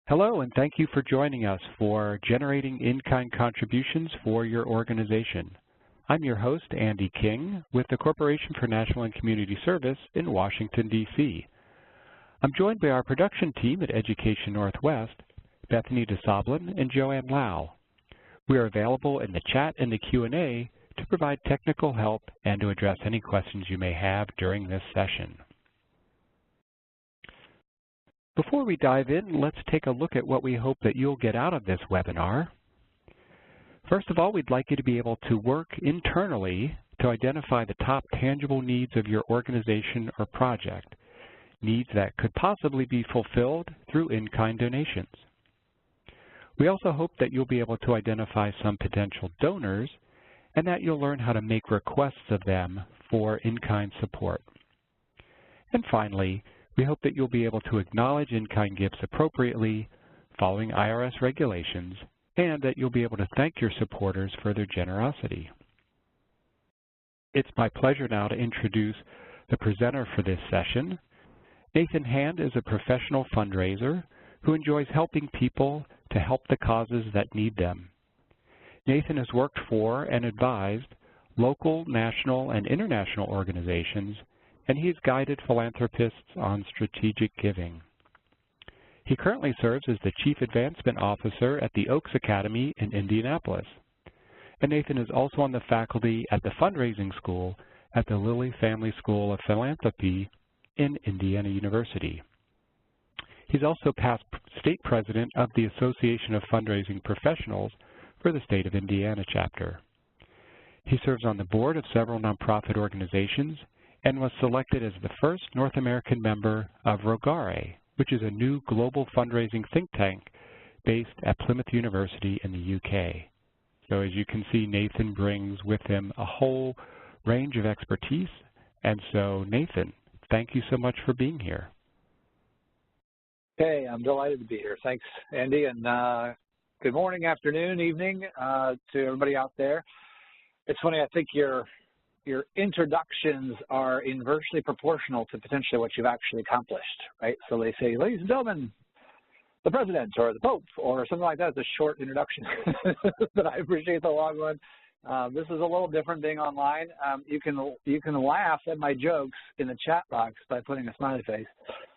Hello, and thank you for joining us for Generating In-Kind Contributions for Your Organization. I'm your host, Andy King, with the Corporation for National and Community Service in Washington, D.C. I'm joined by our production team at Education Northwest, Bethany DeSoblin and Joanne Lau. We are available in the chat and the Q&A to provide technical help and to address any questions you may have during this session. Before we dive in, let's take a look at what we hope that you'll get out of this webinar. First of all, we'd like you to be able to work internally to identify the top tangible needs of your organization or project, needs that could possibly be fulfilled through in-kind donations. We also hope that you'll be able to identify some potential donors and that you'll learn how to make requests of them for in-kind support. And finally, we hope that you'll be able to acknowledge in-kind gifts appropriately, following IRS regulations, and that you'll be able to thank your supporters for their generosity. It's my pleasure now to introduce the presenter for this session. Nathan Hand is a professional fundraiser who enjoys helping people to help the causes that need them. Nathan has worked for and advised local, national, and international organizations, and he's guided philanthropists on strategic giving. He currently serves as the Chief Advancement Officer at the Oaks Academy in Indianapolis. And Nathan is also on the faculty at the Fundraising School at the Lilly Family School of Philanthropy in Indiana University. He's also past state president of the Association of Fundraising Professionals for the state of Indiana chapter. He serves on the board of several nonprofit organizations and was selected as the first North American member of Rogare, which is a new global fundraising think tank based at Plymouth University in the UK. So as you can see, Nathan brings with him a whole range of expertise. And so Nathan, thank you so much for being here. Hey, I'm delighted to be here. Thanks, Andy, and good morning, afternoon, evening to everybody out there. It's funny, I think your introductions are inversely proportional to potentially what you've actually accomplished, right? So they say, ladies and gentlemen, the president or the pope or something like that. It's a short introduction, but I appreciate the long one. This is a little different being online. You can laugh at my jokes in the chat box by putting a smiley face.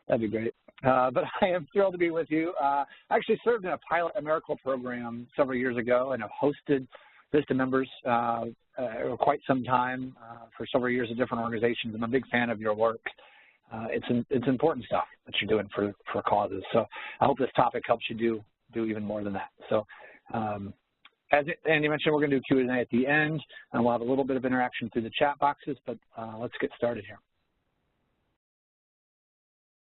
That'd be great. But I am thrilled to be with you. I actually served in a pilot AmeriCorps program several years ago and have hosted VISTA members quite some time for several years at different organizations. I'm a big fan of your work. It's important stuff that you're doing for causes. So I hope this topic helps you do even more than that. So as Andy mentioned, we're going to do Q&A at the end, and we'll have a little bit of interaction through the chat boxes, but let's get started here.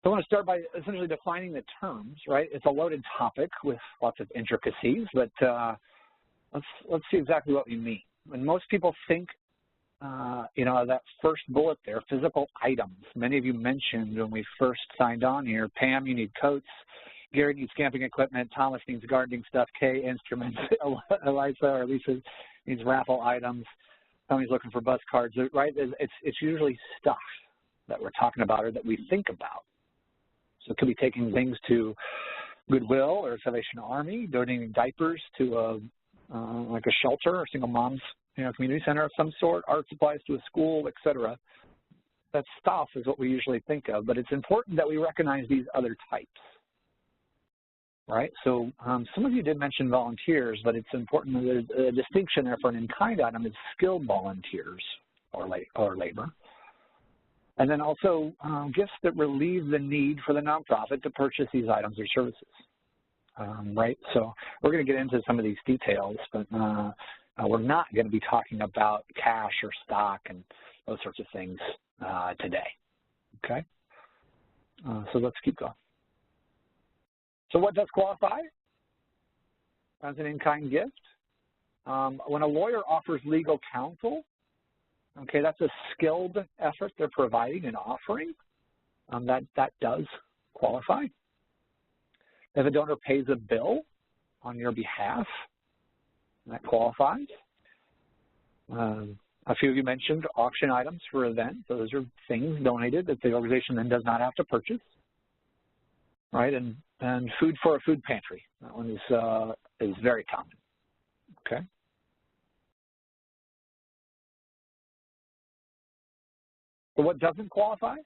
So I want to start by essentially defining the terms, right? It's a loaded topic with lots of intricacies, but let's see exactly what we mean. When most people think, that first bullet there, physical items. Many of you mentioned when we first signed on here, Pam, you need coats, Gary needs camping equipment, Thomas needs gardening stuff, Kay, instruments, Elisa or Lisa needs raffle items, Tony's looking for bus cards, right? It's usually stuff that we're talking about or that we think about. So it could be taking things to Goodwill or Salvation Army, donating diapers to like a shelter or single moms community center of some sort, art supplies to a school, etc. That stuff is what we usually think of, but it's important that we recognize these other types, right? So some of you did mention volunteers, but it's important that there's a distinction there for an in-kind item is skilled volunteers or labor. And then also gifts that relieve the need for the nonprofit to purchase these items or services. Right, so we're going to get into some of these details, but we're not going to be talking about cash or stock and those sorts of things today, okay? So let's keep going. So what does qualify as an in-kind gift? When a lawyer offers legal counsel, okay, that's a skilled effort they're providing and offering. That does qualify. If a donor pays a bill on your behalf, that qualifies. A few of you mentioned auction items for events. Those are things donated that the organization then does not have to purchase, right? And and food for a food pantry. That one is very common. Okay. But what doesn't qualify?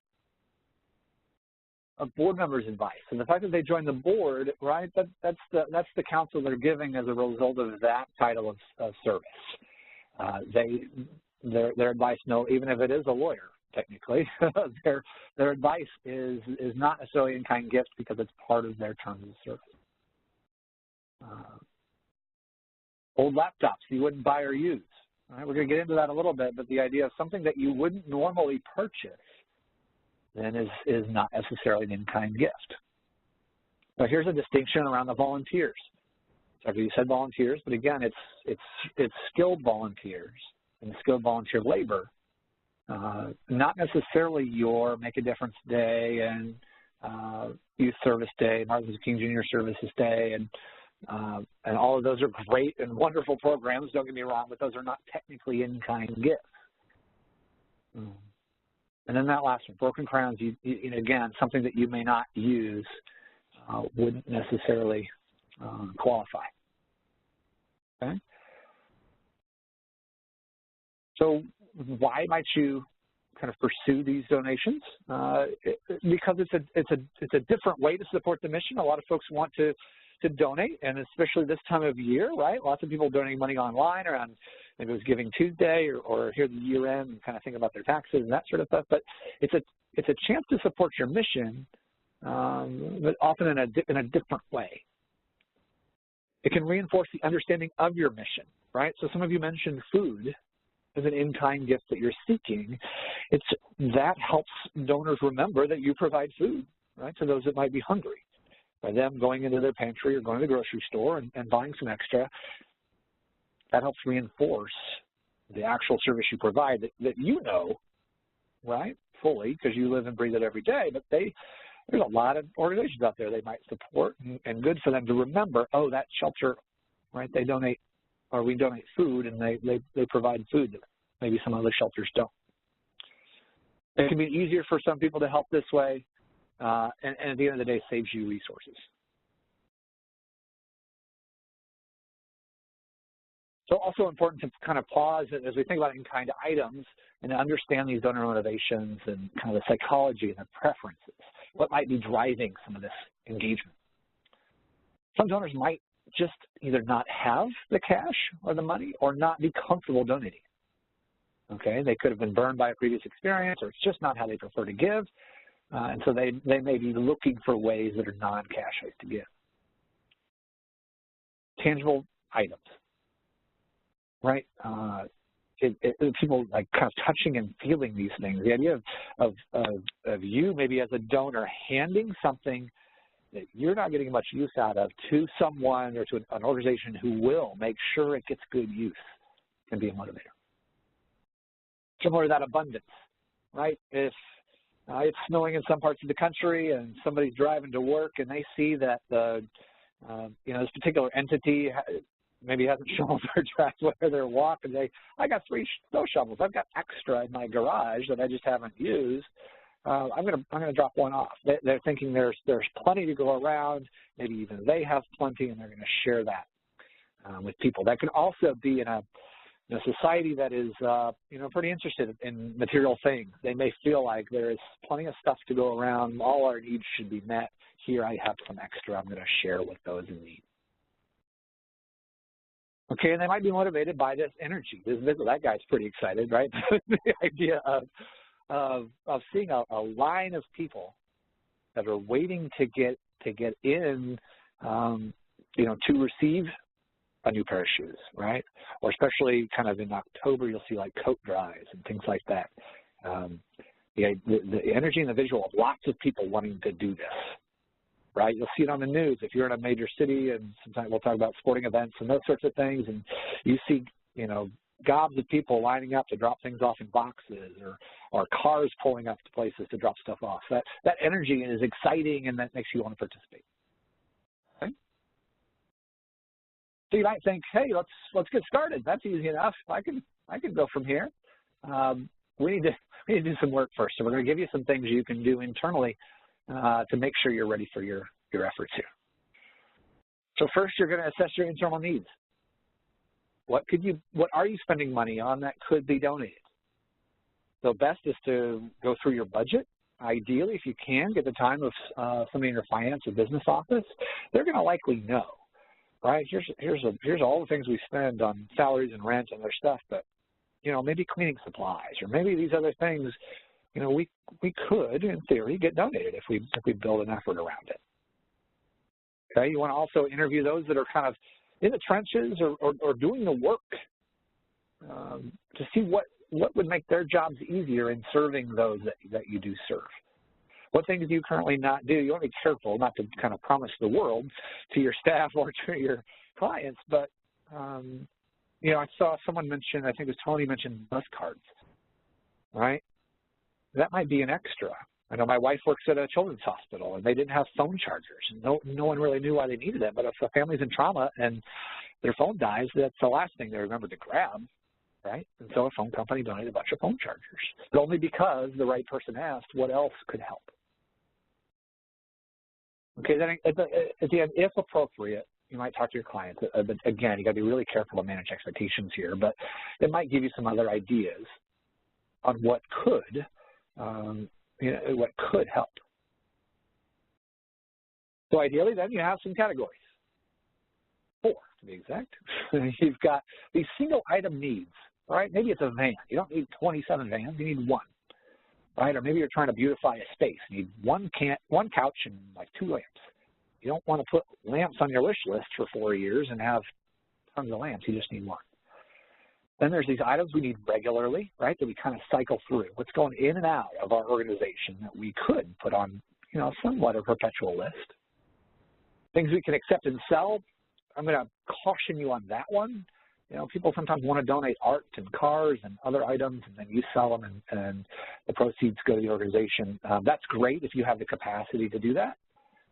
A board member's advice, and the fact that they join the board, right? That's the counsel they're giving as a result of that title of service. Their advice, no, even if it is a lawyer, technically, their advice is not necessarily in-kind gift because it's part of their terms of service. Old laptops you wouldn't buy or use. All right, we're going to get into that a little bit, but the idea of something that you wouldn't normally purchase then is not necessarily an in-kind gift. Now here's a distinction around the volunteers. So you said volunteers, but again, it's skilled volunteers and skilled volunteer labor, not necessarily your Make a Difference Day and Youth Service Day, Martin Luther King Jr. Services Day, and all of those are great and wonderful programs, don't get me wrong, but those are not technically in-kind gifts. And then that last one, broken crowns, again, something that you may not use wouldn't necessarily qualify. Okay. So why might you kind of pursue these donations? Because it's a different way to support the mission. A lot of folks want to donate, and especially this time of year, right? Lots of people donating money online around, maybe it was Giving Tuesday or here the year end and kind of think about their taxes and that sort of stuff. But it's a chance to support your mission, but often in a different way. It can reinforce the understanding of your mission, right? So some of you mentioned food as an in-kind gift that you're seeking. That helps donors remember that you provide food, right, to those that might be hungry. By them going into their pantry or going to the grocery store and buying some extra, that helps reinforce the actual service you provide that you know, right, fully, because you live and breathe it every day. But there's a lot of organizations out there they might support, and good for them to remember, oh, that shelter, right, they donate, or we donate food, and they provide food that maybe some other shelters don't. It can be easier for some people to help this way, and at the end of the day, saves you resources. So also important to kind of pause as we think about in-kind items and understand these donor motivations and kind of the psychology and the preferences. What might be driving some of this engagement? Some donors might just either not have the cash or the money or not be comfortable donating. Okay, they could have been burned by a previous experience, or it's just not how they prefer to give. And so they may be looking for ways that are non-cash ways to give. Tangible items, right? People like kind of touching and feeling these things. The idea of you maybe as a donor handing something that you're not getting much use out of to someone or to an organization who will make sure it gets good use can be a motivator. Similar to that abundance, right? If it's snowing in some parts of the country and somebody's driving to work and they see that this particular entity maybe hasn't shoveled their tracks where they're walking, I got 3 snow shovels. I've got extra in my garage that I just haven't used. I'm gonna drop one off. They're thinking there's plenty to go around. Maybe even they have plenty, and they're going to share that with people. That can also be in a society that is pretty interested in material things. They may feel like there is plenty of stuff to go around. All our needs should be met. Here I have some extra I'm going to share with those in need. Okay, and they might be motivated by this energy. That guy's pretty excited, right? The idea of seeing a line of people that are waiting to get in, to receive a new pair of shoes, right? Or especially kind of in October, you'll see like coat drives and things like that. The energy and the visual of lots of people wanting to do this, right? You'll see it on the news if you're in a major city, and sometimes we'll talk about sporting events and those sorts of things, and you see, gobs of people lining up to drop things off in boxes, or cars pulling up to places to drop stuff off. That energy is exciting, and that makes you want to participate. Okay? So you might think, hey, let's get started. That's easy enough. I can go from here. We need to do some work first. So we're going to give you some things you can do internally to make sure you're ready for your your efforts here. So first, you're going to assess your internal needs. What are you spending money on that could be donated? So best is to go through your budget. Ideally, if you can, get the time of somebody in your finance or business office. They're going to likely know, right? Here's all the things we spend on salaries and rent and other stuff, but maybe cleaning supplies or maybe these other things, we could, in theory, get donated if we build an effort around it. Okay, you want to also interview those that are kind of in the trenches or doing the work to see what would make their jobs easier in serving those that you do serve. What things do you currently not do? You want to be careful not to kind of promise the world to your staff or to your clients, but I saw someone mention, I think it was Tony mentioned bus cards, right? That might be an extra. I know my wife works at a children's hospital, and they didn't have phone chargers. No one really knew why they needed them, but if a family's in trauma and their phone dies, that's the last thing they remember to grab, right? And so a phone company donated a bunch of phone chargers, but only because the right person asked what else could help. Okay, then at the end, if appropriate, you might talk to your clients. But again, you got to be really careful to manage expectations here, but it might give you some other ideas on what could help. So ideally, then you have some categories, 4 to be exact. You've got these single item needs, right? Maybe it's a van. You don't need 27 vans. You need 1, right? Or maybe you're trying to beautify a space. You need one couch and like 2 lamps. You don't want to put lamps on your wish list for 4 years and have tons of lamps. You just need 1. Then there's these items we need regularly, right, that we kind of cycle through. What's going in and out of our organization that we could put on, somewhat a perpetual list. Things we can accept and sell, I'm going to caution you on that one. People sometimes want to donate art and cars and other items, and then you sell them and the proceeds go to the organization. That's great if you have the capacity to do that,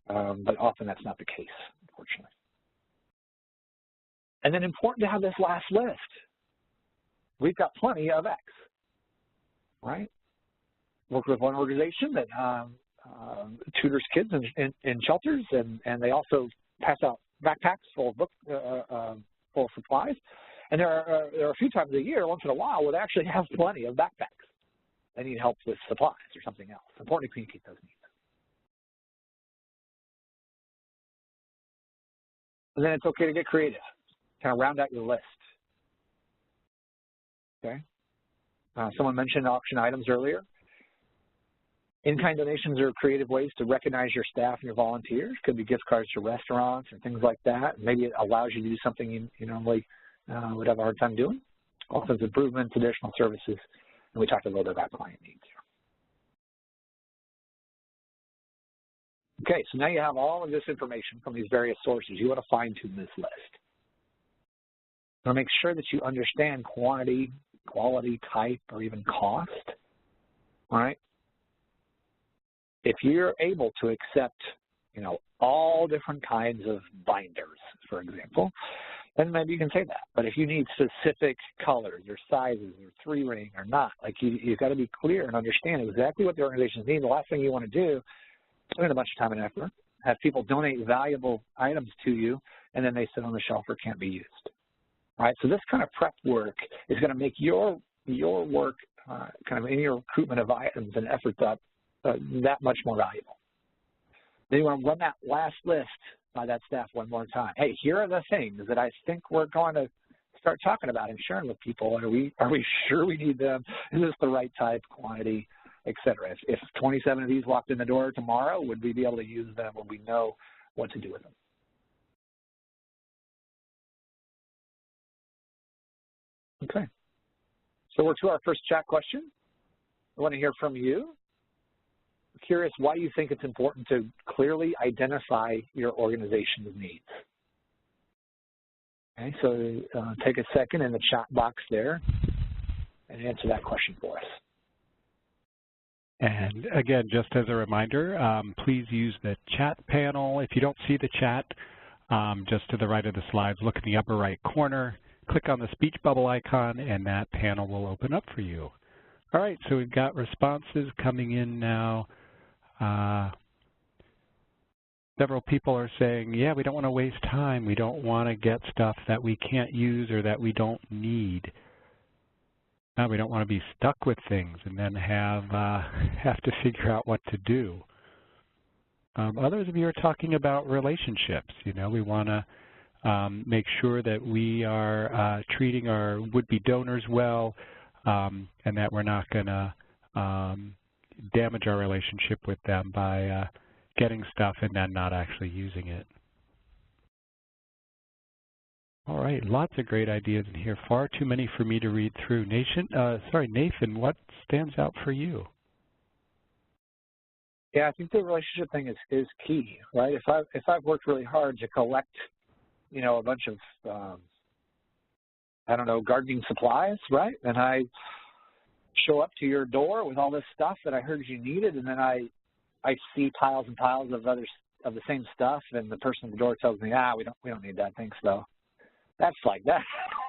but often that's not the case, unfortunately. And then important to have this last list. We've got plenty of X, right? Work with one organization that tutors kids in shelters, and they also pass out backpacks full of supplies. And there are a few times a year, once in a while, where they actually have plenty of backpacks. They need help with supplies or something else. It's important to communicate those needs. And then it's okay to get creative, kind of round out your list. Okay. Someone mentioned auction items earlier. In-kind donations are creative ways to recognize your staff and your volunteers. Could be gift cards to restaurants and things like that. Maybe it allows you to do something you normally would have a hard time doing. Also, improvements, additional services, and we talked a little bit about client needs here. Okay, so now you have all of this information from these various sources. You want to fine-tune this list. You want to make sure that you understand quantity, quality, type, or even cost, all right? If you're able to accept, all different kinds of binders, for example, then maybe you can say that. But if you need specific colors or sizes or 3-ring or not, like you've got to be clear and understand exactly what the organizations need. The last thing you want to do is spend a bunch of time and effort, have people donate valuable items to you, and then they sit on the shelf or can't be used. All right, so this kind of prep work is going to make your work kind of in your recruitment of items and efforts up that much more valuable. Then you want to run that last list by that staff one more time. Hey, here are the things that I think we're going to start talking about and sharing with people. Are we sure we need them? Is this the right type, quantity, et cetera? If 27 of these walked in the door tomorrow, would we be able to use them? Would we know what to do with them? Okay. So we're to our first chat question. I want to hear from you. I'm curious why you think it's important to clearly identify your organization's needs. Okay, so take a second in the chat box there and answer that question for us. And again, just as a reminder, please use the chat panel. If you don't see the chat, just to the right of the slides, look in the upper right corner, click on the speech bubble icon, and that panel will open up for you. All right, so we've got responses coming in now. Several people are saying, yeah, we don't want to waste time. We don't want to get stuff that we can't use or that we don't need. No, we don't want to be stuck with things and then have to figure out what to do. Others of you are talking about relationships. You know, we want to make sure that we are treating our would-be donors well, and that we're not going to damage our relationship with them by getting stuff and then not actually using it. All right, lots of great ideas in here. Far too many for me to read through. Nathan, what stands out for you? Yeah, I think the relationship thing is key, right? If I've worked really hard to collect, you know, a bunch of I don't know, gardening supplies, right? And I show up to your door with all this stuff that I heard you needed, and then I see piles and piles of the same stuff, and the person at the door tells me, we don't need that, thanks though. That's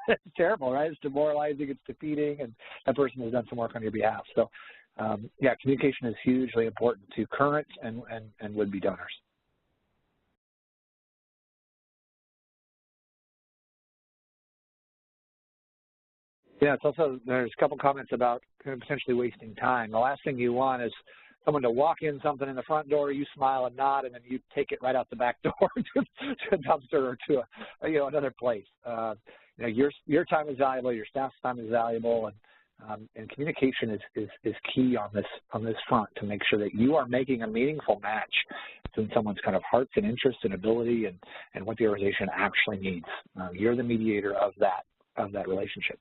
that's terrible, right? It's demoralizing, it's defeating, and that person has done some work on your behalf. So yeah, communication is hugely important to current and would-be donors. Yeah, it's also, there's a couple comments about potentially wasting time. The last thing you want is someone to walk in something in the front door, you smile and nod, and then you take it right out the back door to a dumpster or to another place. You know, your time is valuable, your staff's time is valuable, and communication is key on this front to make sure that you are making a meaningful match between someone's kind of hearts and interests and ability and what the organization actually needs. You're the mediator of that relationship.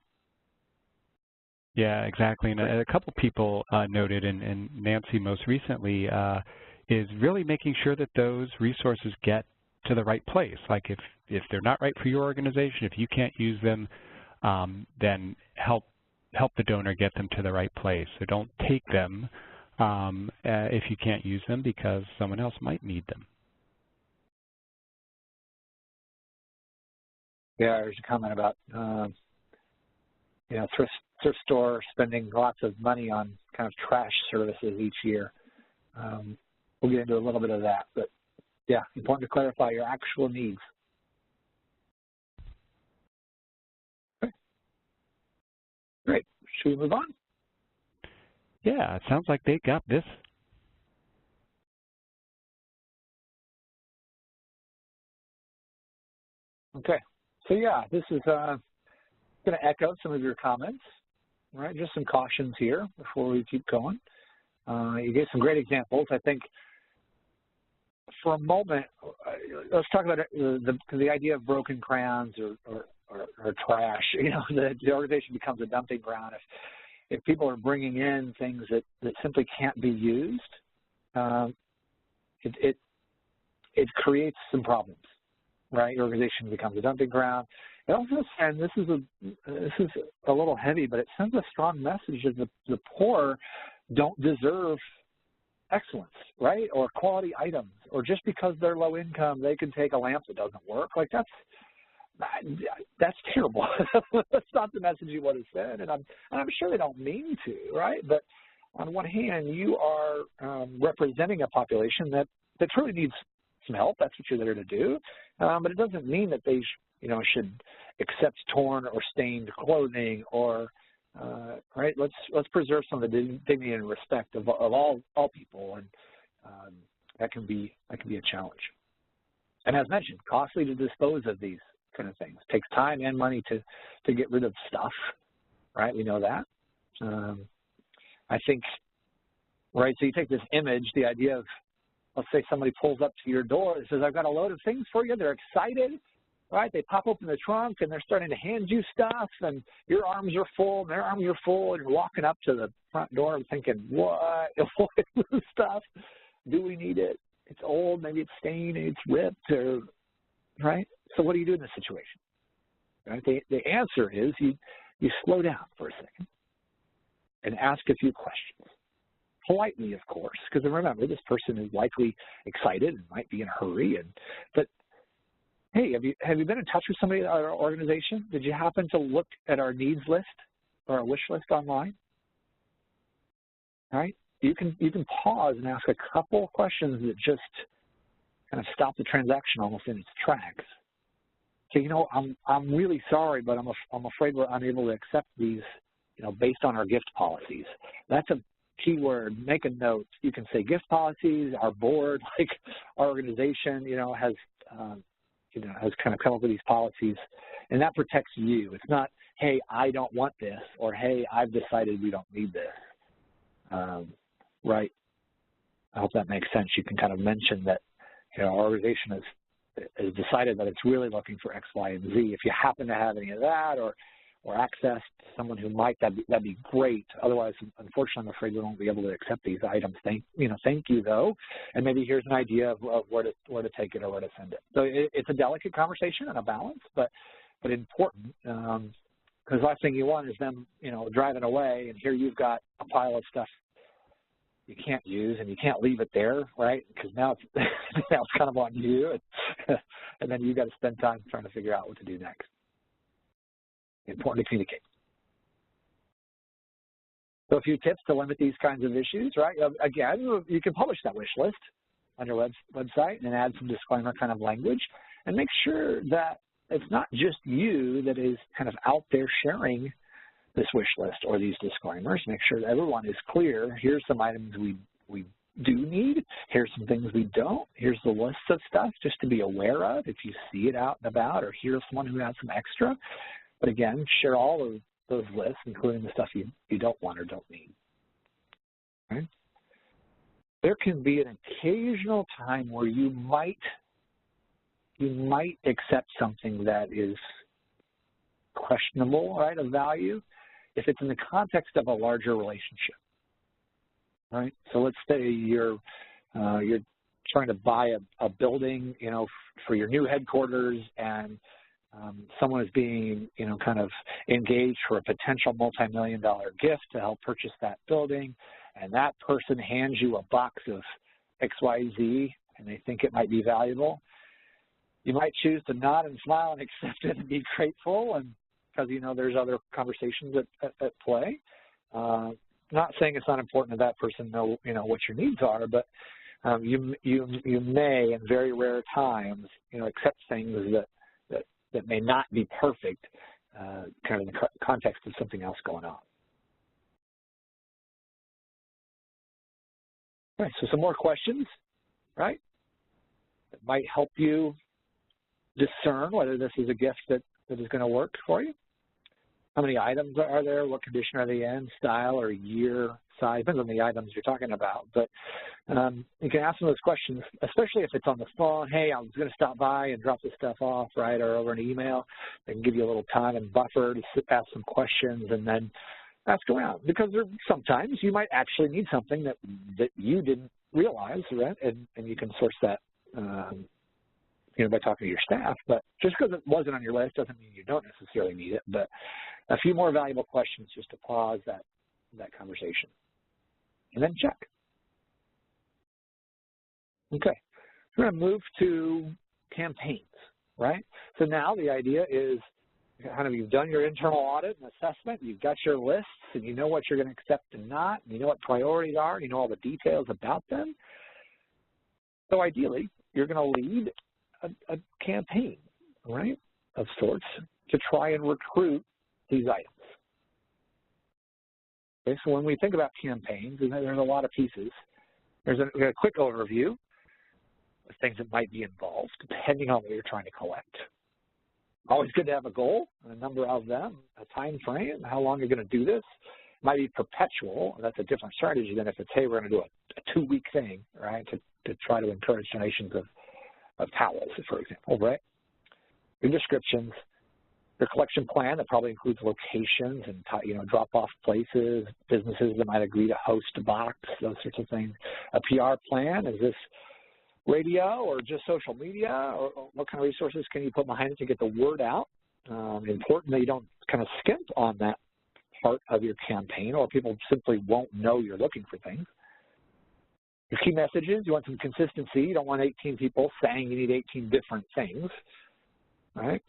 Yeah, exactly. And a couple people noted, and Nancy most recently, is really making sure that those resources get to the right place. Like if they're not right for your organization, if you can't use them, then help the donor get them to the right place. So don't take them if you can't use them because someone else might need them. Yeah, there's a comment about thrift store spending lots of money on kind of trash services each year. We'll get into a little bit of that, but yeah, important to clarify your actual needs. Okay. Great. Should we move on? Yeah, it sounds like they got this. Okay. So yeah, this is going to echo some of your comments. Right, just some cautions here before we keep going. You gave some great examples. I think for a moment, let's talk about the idea of broken crowns or trash. You know, the organization becomes a dumping ground if people are bringing in things that simply can't be used. It creates some problems. Right, your organization becomes a dumping ground. It also sends, this is a little heavy, but it sends a strong message that the poor don't deserve excellence, right, or quality items, or just because they're low income, they can take a lamp that doesn't work. Like that's terrible. That's not the message you want to send, and I'm sure they don't mean to, right? But on one hand, you are representing a population that truly needs some help. That's what you're there to do, but it doesn't mean that they should accept torn or stained clothing or right. Let's preserve some of the dignity and respect of all people, and that can be a challenge. And as mentioned, costly to dispose of these kind of things. It takes time and money to get rid of stuff, right? We know that. I think, right. So you take this image, the idea of, let's say somebody pulls up to your door and says, I've got a load of things for you. They're excited, right? They pop open the trunk and they're starting to hand you stuff, and your arms are full and their arms are full, and you're walking up to the front door and thinking, what is this stuff? Do we need it? It's old, maybe it's stained, it's ripped, or, right? So what do you do in this situation? Right? The answer is you slow down for a second and ask a few questions. Politely, of course, because remember, this person is likely excited and might be in a hurry. But hey, have you been in touch with somebody at our organization? Did you happen to look at our needs list or our wish list online? All right, you can pause and ask a couple questions that just kind of stop the transaction almost in its tracks. So, you know, I'm really sorry, but I'm afraid we're unable to accept these, you know, based on our gift policies. That's a key word. Make a note. You can say gift policies, our board, like our organization, you know, has kind of come up with these policies, and that protects you. It's not, hey, I don't want this, or hey, I've decided we don't need this, right? I hope that makes sense. You can kind of mention that, you know, our organization has decided that it's really looking for X, Y, and Z. If you happen to have any of that, or access to someone who might, that'd be great. Otherwise, unfortunately, I'm afraid we won't be able to accept these items. Thank you though, and maybe here's an idea of where to take it or where to send it. So it's a delicate conversation and a balance, but important, because the last thing you want is them, you know, driving away, and here you've got a pile of stuff you can't use, and you can't leave it there, right? Because now it's now it's kind of on you, and then you got to spend time trying to figure out what to do next. Important to communicate. So a few tips to limit these kinds of issues, right? Again, you can publish that wish list on your website and add some disclaimer kind of language, and make sure that it's not just you that is kind of out there sharing this wish list or these disclaimers. Make sure that everyone is clear. Here's some items we do need. Here's some things we don't. Here's the list of stuff just to be aware of if you see it out and about, or hear someone who has some extra. But again, share all of those lists, including the stuff you don't want or don't need. Okay? There can be an occasional time where you might accept something that is questionable, right, of value, if it's in the context of a larger relationship, right? So let's say you're trying to buy a building, you know, for your new headquarters, and someone is being, you know, kind of engaged for a potential multi-million-dollar gift to help purchase that building, and that person hands you a box of XYZ, and they think it might be valuable. You might choose to nod and smile and accept it and be grateful, and because, you know, there's other conversations at play. Not saying it's not important that that person know, you know, what your needs are, but you may, in very rare times, you know, accept things that may not be perfect, kind of in the context of something else going on. All right, so some more questions, right, that might help you discern whether this is a gift that is going to work for you. How many items are there? What condition are they in? Style or year, size? Depends on the items you're talking about. But you can ask them those questions, especially if it's on the phone. Hey, I was going to stop by and drop this stuff off, right, or over an email. They can give you a little time and buffer to ask some questions and then ask around. Because sometimes you might actually need something that you didn't realize, right? And you can source that you know, by talking to your staff. But just because it wasn't on your list doesn't mean you don't necessarily need it. But a few more valuable questions just to pause that conversation. And then check. Okay, we're going to move to campaigns, right? So now the idea is kind of you've done your internal audit and assessment, you've got your lists, and you know what you're going to accept and not, and you know what priorities are, and you know all the details about them. So ideally, you're going to lead a campaign, right, of sorts to try and recruit these items. Okay, so when we think about campaigns, there's a lot of pieces. There's a quick overview of things that might be involved, depending on what you're trying to collect. Always good to have a goal, a number of them, a time frame, how long you're going to do this. It might be perpetual. That's a different strategy than if it's, hey, we're going to do a 2-week thing, right, to try to encourage donations of towels, for example, right? Your descriptions, your collection plan that probably includes locations and, you know, drop-off places, businesses that might agree to host a box, those sorts of things. A PR plan, is this radio or just social media, or what kind of resources can you put behind it to get the word out? Important that you don't kind of skimp on that part of your campaign, or people simply won't know you're looking for things. Your key messages, you want some consistency. You don't want 18 people saying you need 18 different things, right?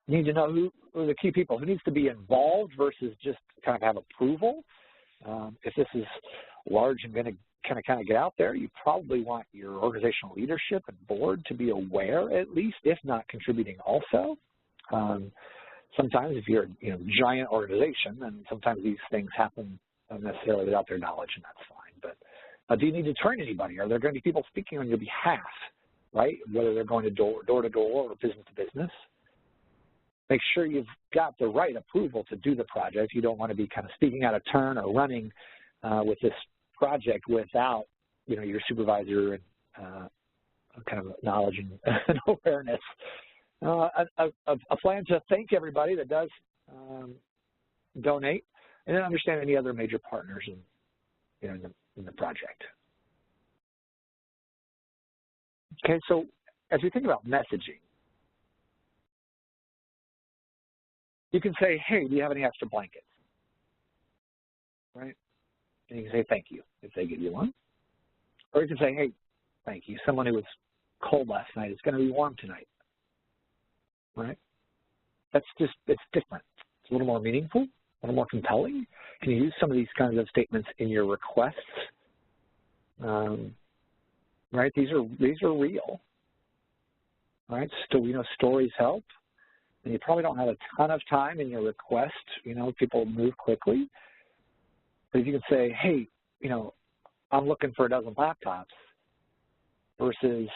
You need to know who are the key people, who needs to be involved versus just kind of have approval. If this is large and going to kind of get out there, you probably want your organizational leadership and board to be aware, at least, if not contributing also. Sometimes if you're a giant organization, then sometimes these things happen necessarily without their knowledge, and that's fine. But do you need to train anybody? Are there going to be people speaking on your behalf, right? Whether they're going to door to door or business to business. Make sure you've got the right approval to do the project. You don't want to be kind of speaking out of turn or running with this project without, your supervisor and kind of knowledge and awareness. A plan to thank everybody that does donate, and then understand any other major partners in the project. Okay, so as we think about messaging, you can say, hey, do you have any extra blankets? Right? And you can say thank you if they give you one. Or you can say, hey, thank you. Someone who was cold last night is going to be warm tonight. Right? It's different. It's a little more meaningful, a little more compelling. Can you use some of these kinds of statements in your requests? Right? These are real. Right? So stories help. And you probably don't have a ton of time in your request. People move quickly. But if you can say, hey, I'm looking for a dozen laptops versus,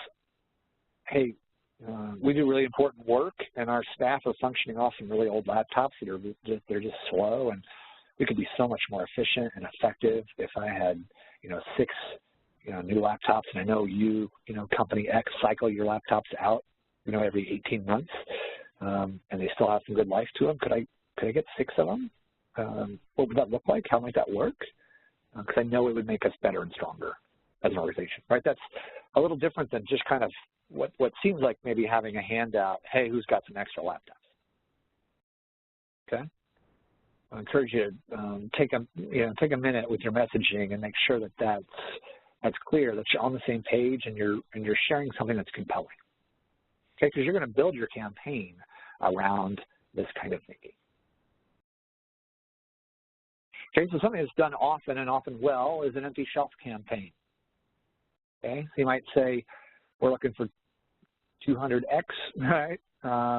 hey, we do really important work and our staff are functioning off some really old laptops that they're just slow, and we could be so much more efficient and effective if I had, 6, new laptops, and I know company X cycle your laptops out, every 18 months. And they still have some good life to them. Could I get 6 of them? What would that look like? How might that work? Because I know it would make us better and stronger as an organization, right? That's a little different than just kind of what seems like maybe having a handout. Hey, who's got some extra laptops? Okay. I encourage you to take a minute with your messaging and make sure that that's clear, that you're on the same page and you're sharing something that's compelling. Okay, because you're going to build your campaign around this kind of thinking. Okay, so something that's done often and often well is an empty shelf campaign. Okay, so you might say, we're looking for 200X, right,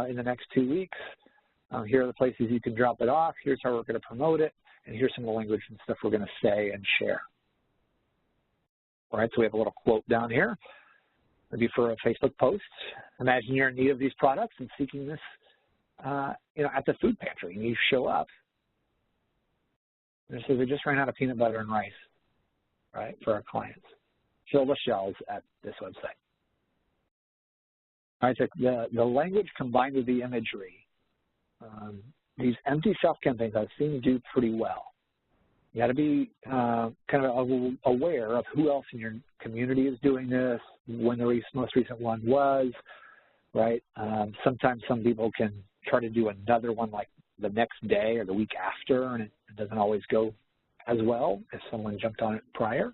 in the next 2 weeks. Here are the places you can drop it off. Here's how we're going to promote it. And here's some of the language and stuff we're going to say and share. All right, so we have a little quote down here. Maybe for a Facebook post. Imagine you're in need of these products and seeking this, at the food pantry, and you show up. And it says, we just ran out of peanut butter and rice, right, for our clients. Fill the shelves at this website. All right, so the language combined with the imagery, these empty shelf campaigns I've seen do pretty well. You got to be kind of aware of who else in your community is doing this, when the most recent one was, right? Sometimes some people can try to do another one like the next day or the week after, and it doesn't always go as well if someone jumped on it prior.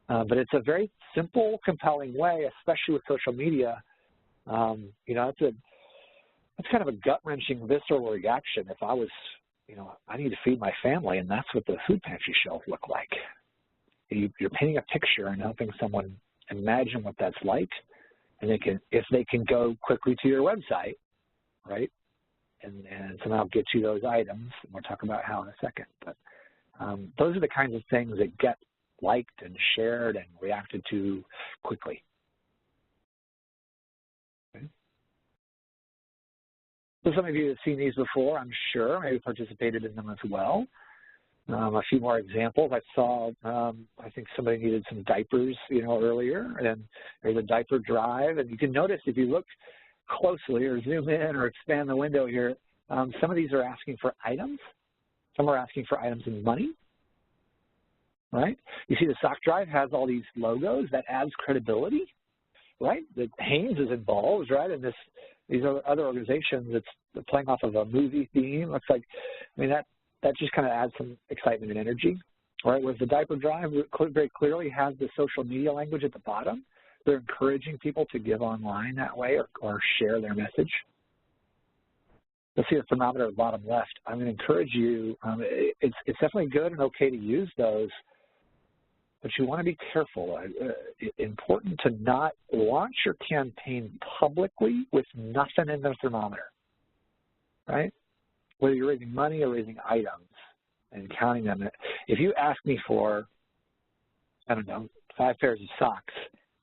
But it's a very simple, compelling way, especially with social media. It's kind of a gut-wrenching, visceral reaction if I was, I need to feed my family, and that's what the food pantry shelves look like. You're painting a picture and helping someone imagine what that's like, and if they can go quickly to your website, right, and somehow get you those items, and we'll talk about how in a second. But those are the kinds of things that get liked and shared and reacted to quickly. Okay. So some of you have seen these before, I'm sure, maybe participated in them as well. A few more examples. I saw, I think somebody needed some diapers, earlier, and there's a diaper drive. And you can notice if you look closely or zoom in or expand the window here, some of these are asking for items. Some are asking for items in money, right? You see the sock drive has all these logos. That adds credibility, right? The Hanes is involved, right? And these are other organizations that's playing off of a movie theme. Looks like, that just kind of adds some excitement and energy, right? Whereas the diaper drive very clearly has the social media language at the bottom. They're encouraging people to give online that way or share their message. Let's see the thermometer at the bottom left. I'm going to encourage you, it's definitely good and okay to use those, but you want to be careful. Important to not launch your campaign publicly with nothing in the thermometer, right? Whether you're raising money or raising items and counting them. If you ask me for, I don't know, 5 pairs of socks,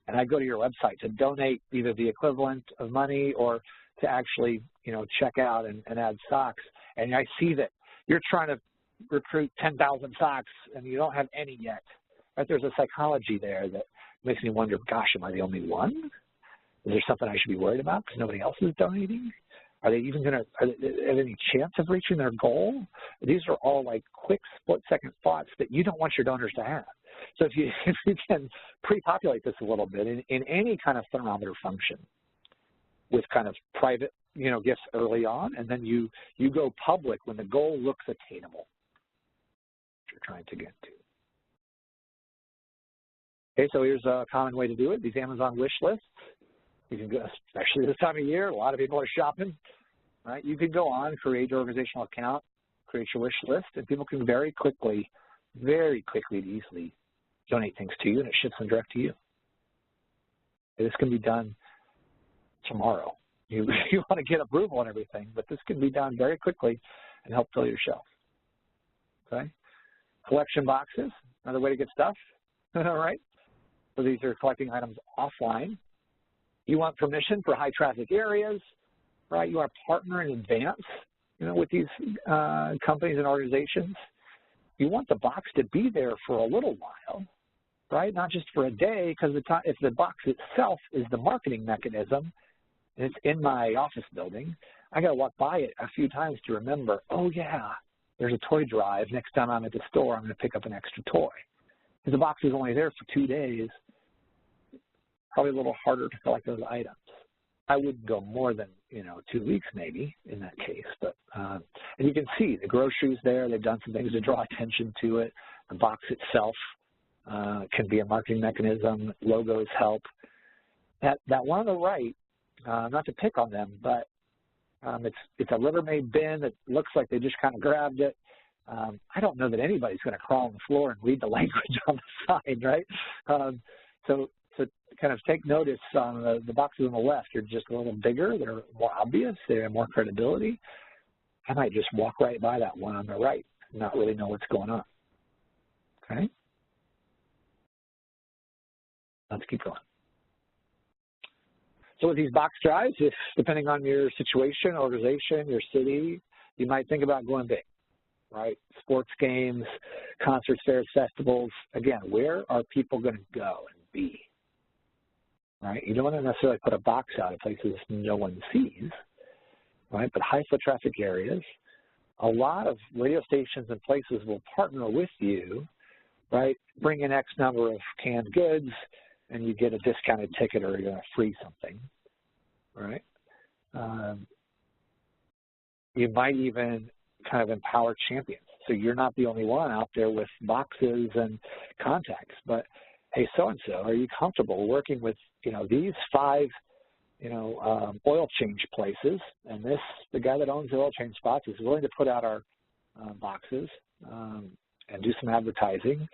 and I go to your website to donate either the equivalent of money or to actually, check out and add socks, and I see that you're trying to recruit 10,000 socks and you don't have any yet, right? There's a psychology there that makes me wonder, gosh, am I the only one? Is there something I should be worried about because nobody else is donating? Are they even going to have any chance of reaching their goal? These are all like quick split-second thoughts that you don't want your donors to have. So if you can pre-populate this a little bit in any kind of thermometer function with kind of private, gifts early on, and then you go public when the goal looks attainable, what you're trying to get to. Okay, so here's a common way to do it, these Amazon wish lists. You can go, especially this time of year, a lot of people are shopping, right? You can go on, create your organizational account, create your wish list, and people can very quickly and easily donate things to you, and it ships them direct to you. This can be done tomorrow. You want to get approval and everything, but this can be done very quickly and help fill your shelf. Okay? Collection boxes, another way to get stuff. All right? So these are collecting items offline. You want permission for high traffic areas, right? You want to partner in advance, with these companies and organizations. You want the box to be there for a little while, right? Not just for a day, because if the box itself is the marketing mechanism, and it's in my office building, I got to walk by it a few times to remember, oh yeah, there's a toy drive. Next time I'm at the store, I'm going to pick up an extra toy. If the box is only there for 2 days, probably a little harder to collect those items. I wouldn't go more than, 2 weeks maybe in that case. But and you can see the groceries there. They've done some things to draw attention to it. The box itself can be a marketing mechanism. Logos help. That one on the right, not to pick on them, but it's a Rubbermaid bin that looks like they just kind of grabbed it. I don't know that anybody's going to crawl on the floor and read the language on the side, right? So kind of take notice on the boxes on the left. They're just a little bigger. They're more obvious. They have more credibility. I might just walk right by that one on the right and not really know what's going on. Okay? Let's keep going. So with these box drives, depending on your situation, organization, your city, you might think about going big, right? Sports games, concerts, fairs, festivals. Again, where are people going to go and be? Right? You don't want to necessarily put a box out at places no one sees, right? But high foot traffic areas, a lot of radio stations and places will partner with you, right? Bring in X number of canned goods, and you get a discounted ticket or you're free something, right? You might even kind of empower champions. So you're not the only one out there with boxes and contacts, but hey, so-and-so, are you comfortable working with, these 5, oil change places, and the guy that owns the oil change spots is willing to put out our boxes and do some advertising,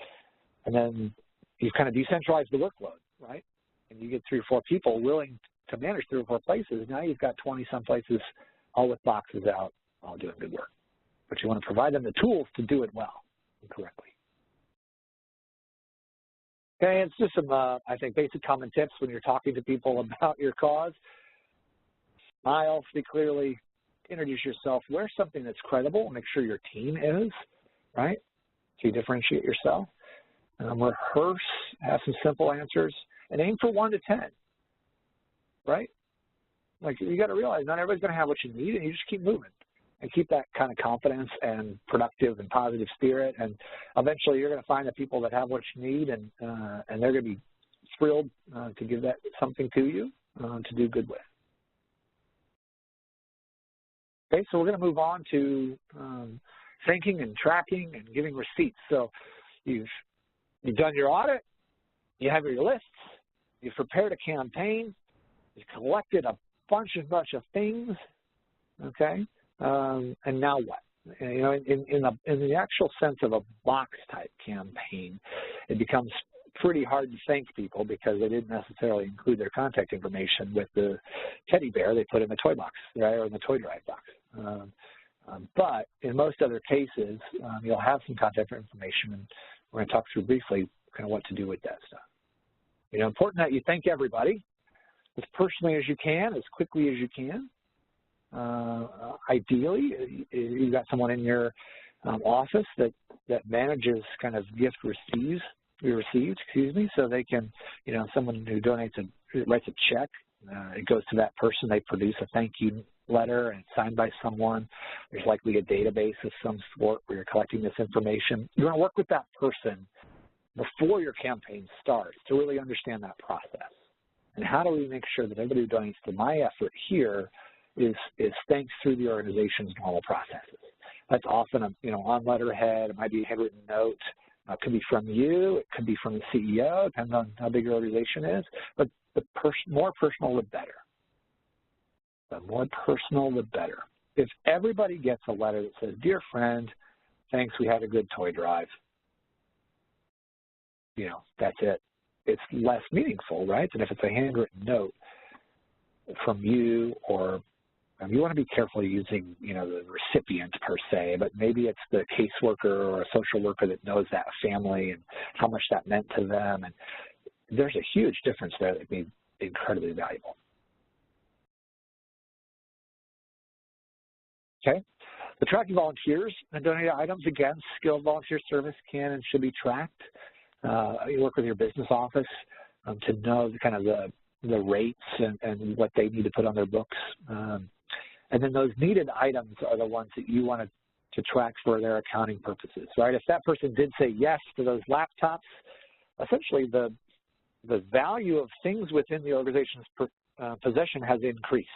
and then you've kind of decentralized the workload, right? And you get 3 or 4 people willing to manage 3 or 4 places. Now you've got 20-some places all with boxes out, all doing good work. But you want to provide them the tools to do it well and correctly. Okay, it's just some, I think, basic common tips when you're talking to people about your cause. Smile, speak clearly, introduce yourself, wear something that's credible, make sure your team is, right? So you differentiate yourself. Rehearse, have some simple answers, and aim for 1 to 10, right? Like, you got to realize not everybody's going to have what you need, and you just keep moving. And keep that kind of confidence and productive and positive spirit, and eventually you're going to find the people that have what you need, and they're going to be thrilled to give that something to you to do good with. Okay, so we're going to move on to thinking and tracking and giving receipts. So you've done your audit, you have your lists, you've prepared a campaign, you've collected a bunch of things, okay? And now what? In the actual sense of a box type campaign, it becomes pretty hard to thank people because they didn't necessarily include their contact information with the teddy bear they put in the toy box, right, or in the toy drive box. But in most other cases, you'll have some contact information, and we're going to talk through briefly kind of what to do with that stuff. You know, important that you thank everybody as personally as you can, as quickly as you can. Ideally, you've got someone in your office that manages kind of gift received, so they can, you know, someone who donates writes a check, it goes to that person, they produce a thank you letter and it's signed by someone. There's likely a database of some sort where you're collecting this information. You want to work with that person before your campaign starts to really understand that process. And how do we make sure that everybody who donates to my effort here is thanks through the organization's normal processes? That's often on letterhead. It might be a handwritten note. It could be from you. It could be from the CEO. It depends on how big your organization is. But the more personal, the better. The more personal, the better. If everybody gets a letter that says, "Dear friend, thanks, we had a good toy drive," you know, that's it. It's less meaningful, right, than if it's a handwritten note from you, or you want to be careful using, you know, the recipient per se, but maybe it's the caseworker or a social worker that knows that family and how much that meant to them. And there's a huge difference there that can be incredibly valuable. Okay. The tracking volunteers and donated items, again, skilled volunteer service can and should be tracked. You work with your business office to know kind of the rates and what they need to put on their books. And then those needed items are the ones that you want to track for their accounting purposes, right? If that person did say yes to those laptops, essentially the value of things within the organization's possession has increased.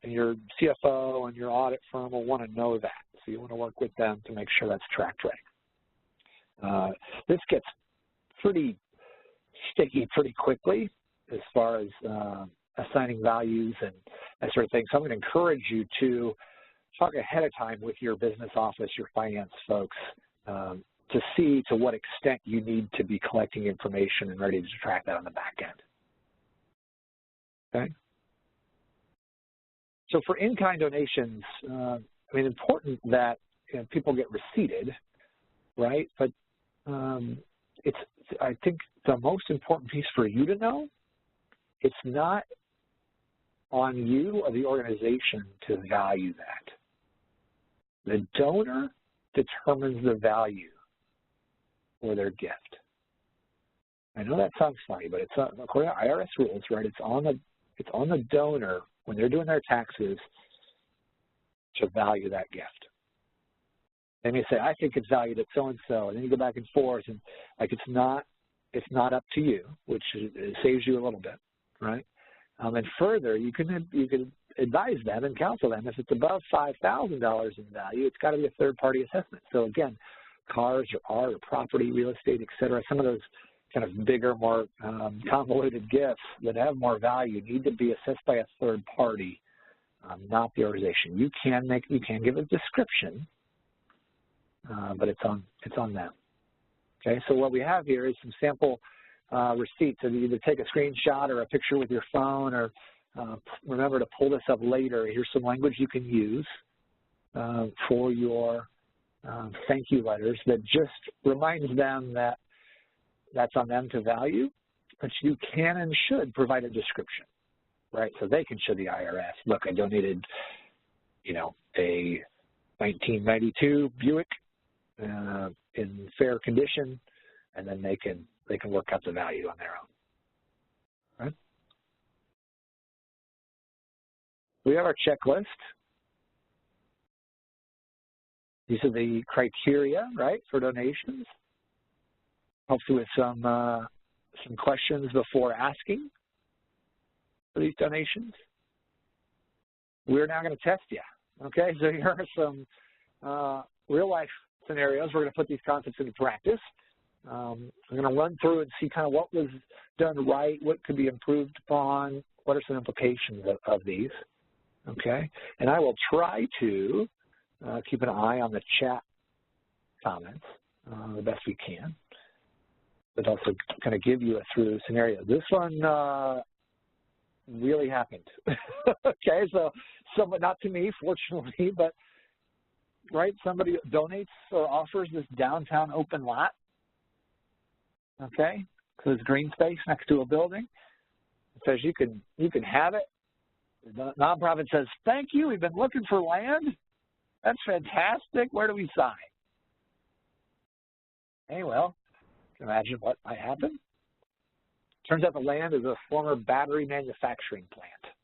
And your CFO and your audit firm will want to know that. So you want to work with them to make sure that's tracked right. This gets pretty sticky pretty quickly as far as assigning values and that sort of thing. So I'm going to encourage you to talk ahead of time with your business office, your finance folks, to see to what extent you need to be collecting information and ready to track that on the back end. Okay? So for in-kind donations, I mean, important that people get receipted, right? But I think the most important piece for you to know, it's not on you or the organization to value that. The donor determines the value for their gift. I know that sounds funny, but it's according to IRS rules, right? It's on the donor when they're doing their taxes to value that gift. They may say, "I think it's valued at so-and-so," and then you go back and forth, and like it's not up to you, which saves you a little bit, right? And further, you can advise them and counsel them. If it's above $5,000 in value, it's got to be a third-party assessment. So again, cars or art or property, real estate, et cetera, some of those kind of bigger, more convoluted gifts that have more value need to be assessed by a third party, not the organization. You can give a description, but it's on them. Okay, so what we have here is some sample receipts. So you either take a screenshot or a picture with your phone, or remember to pull this up later. Here's some language you can use for your thank you letters that just reminds them that that's on them to value, but you can and should provide a description, right? So they can show the IRS, look, I donated, you know, a 1992 Buick in fair condition, and then they can work out the value on their own, right? We have our checklist. These are the criteria, right, for donations. Helps you with some questions before asking for these donations. We're now going to test you, okay? So here are some real-life scenarios. We're going to put these concepts into practice. I'm going to run through and see kind of what was done right, what could be improved upon, what are some implications of these, okay? And I will try to keep an eye on the chat comments the best we can. but also kind of give you a through scenario. This one really happened. Okay, so but not to me, fortunately, but right, somebody donates or offers this downtown open lot. Okay, so it's green space next to a building. It says you can have it. The nonprofit says, thank you, we've been looking for land. That's fantastic. Where do we sign? Hey, well, you can imagine what might happen. Turns out the land is a former battery manufacturing plant.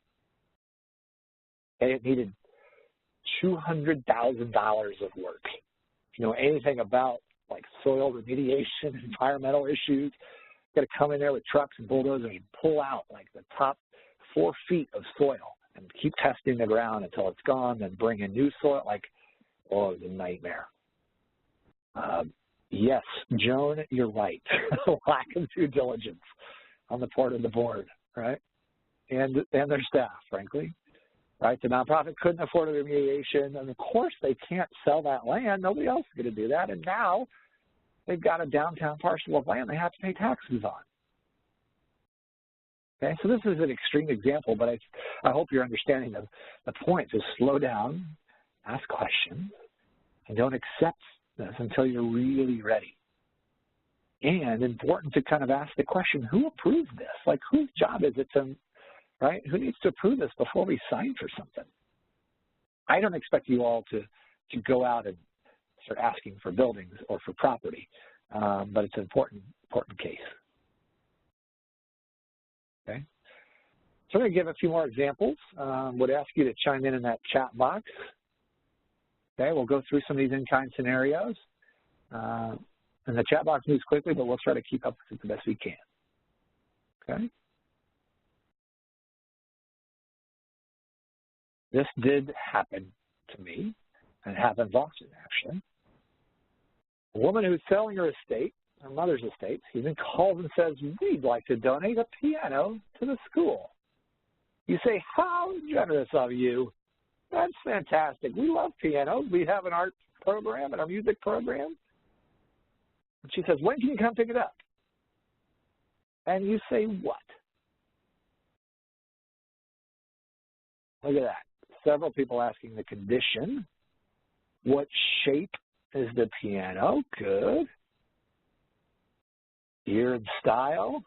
Okay, it needed $200,000 of work. If you know anything about like soil remediation, environmental issues, got to come in there with trucks and bulldozers and pull out like the top 4 feet of soil and keep testing the ground until it's gone, then bring in new soil. Like, oh, it was a nightmare. Yes, Joan, you're right. Lack of due diligence on the part of the board, right? And their staff, frankly. Right, the nonprofit couldn't afford a remediation, and of course they can't sell that land. Nobody else is going to do that, and now they've got a downtown parcel of land they have to pay taxes on. Okay, so this is an extreme example, but I hope you're understanding the point. Is slow down, ask questions, and don't accept this until you're really ready. And important to kind of ask the question, who approved this? Like, whose job is it to, right? Who needs to approve this before we sign for something? I don't expect you all to go out and start asking for buildings or for property, but it's an important case. Okay. So I'm going to give a few more examples. Would ask you to chime in that chat box. Okay, we'll go through some of these in-kind scenarios. And the chat box moves quickly, but we'll try to keep up with it the best we can. Okay. This did happen to me, and it happens often, actually. A woman who's selling her estate, her mother's estate, even calls and says, we'd like to donate a piano to the school. You say, how generous of you. That's fantastic. We love pianos. We have an art program and our music program. And she says, when can you come pick it up? And you say, what? Look at that. Several people asking the condition. What shape is the piano? Good. Year and style.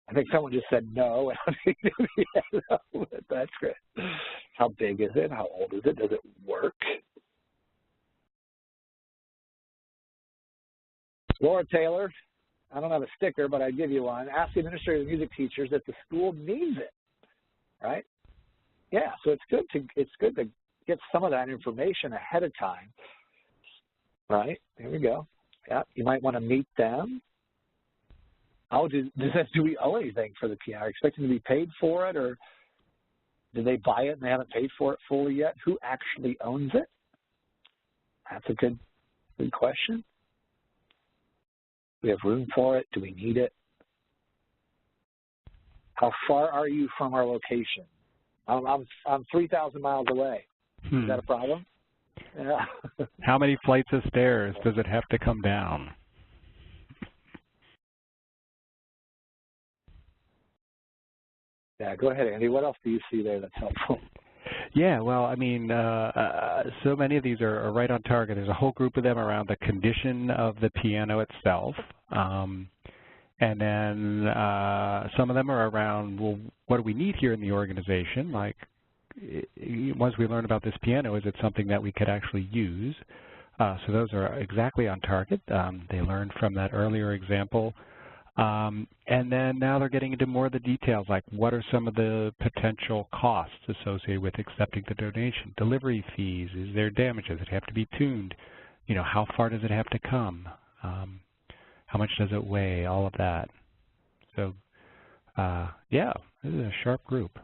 I think someone just said no. That's great. How big is it? How old is it? Does it work? Laura Taylor, I don't have a sticker, but I'd give you one. Ask the administrator of music teachers if the school needs it, right? Yeah, so it's good to get some of that information ahead of time, right? There we go. Yeah, you might want to meet them. Oh, do we owe anything for the piano? Are you expecting to be paid for it, or did they buy it and they haven't paid for it fully yet? Who actually owns it? That's a good question. Do we have room for it? Do we need it? How far are you from our location? I'm 3,000 miles away. Is that a problem? Yeah. How many flights of stairs does it have to come down? Yeah, go ahead, Andy. What else do you see there that's helpful? Yeah, well, I mean, so many of these are right on target. There's a whole group of them around the condition of the piano itself. And then some of them are around, well, what do we need here in the organization? Like, once we learn about this piano, is it something that we could actually use? So those are exactly on target. They learned from that earlier example. And then now they're getting into more of the details, like what are some of the potential costs associated with accepting the donation? Delivery fees, is there damage? Does it have to be tuned? You know, how far does it have to come? How much does it weigh? All of that. So, yeah, this is a sharp group.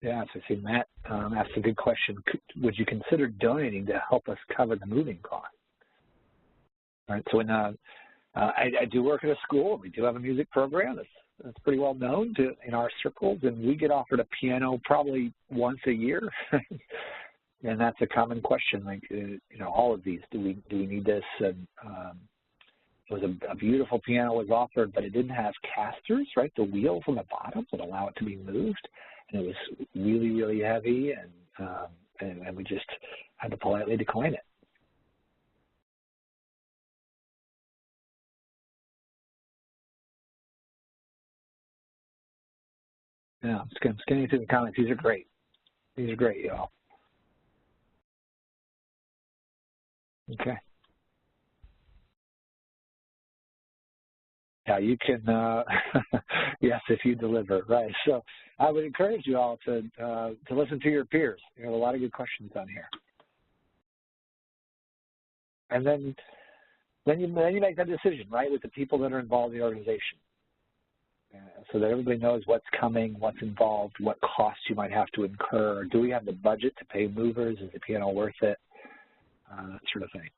Yeah, so see, Matt asked a good question. Would you consider donating to help us cover the moving costs? All right, so when I do work at a school. We do have a music program that's pretty well known in our circles, and we get offered a piano probably once a year. And that's a common question, like, all of these, do we need this? And it was a beautiful piano was offered, but it didn't have casters, right? The wheels on the bottom would allow it to be moved, and it was really, really heavy, and we just had to politely decline it. Yeah, I'm scanning through the comments. These are great. These are great, y'all. Okay. Yeah, you can, yes, if you deliver, right. So I would encourage you all to listen to your peers. You have a lot of good questions on here. And then you make that decision, right, with the people that are involved in the organization. So that everybody knows what's coming, what's involved, what costs you might have to incur. Do we have the budget to pay movers? Is the piano worth it? That sort of thing.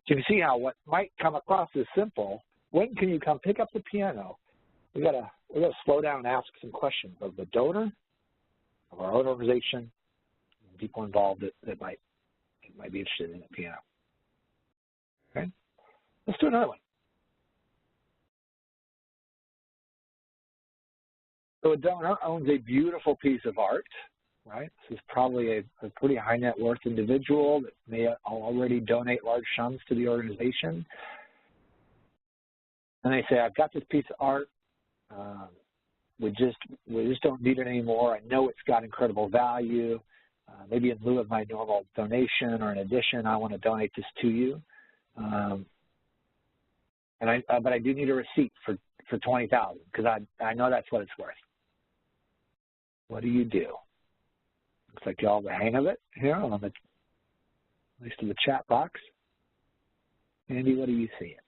So you can see how what might come across as simple, when can you come pick up the piano? We gotta slow down and ask some questions of the donor, of our own organization, and people involved that might be interested in the piano. Okay, let's do another one. So a donor owns a beautiful piece of art, right? This is probably a pretty high net worth individual that may already donate large sums to the organization. And they say, I've got this piece of art, we just don't need it anymore. I know it's got incredible value. Maybe in lieu of my normal donation or in addition, I want to donate this to you. But I do need a receipt for $20,000 because I know that's what it's worth. What do you do? Looks like you all have the hang of it here on at least in the chat box. Andy, what are you seeing?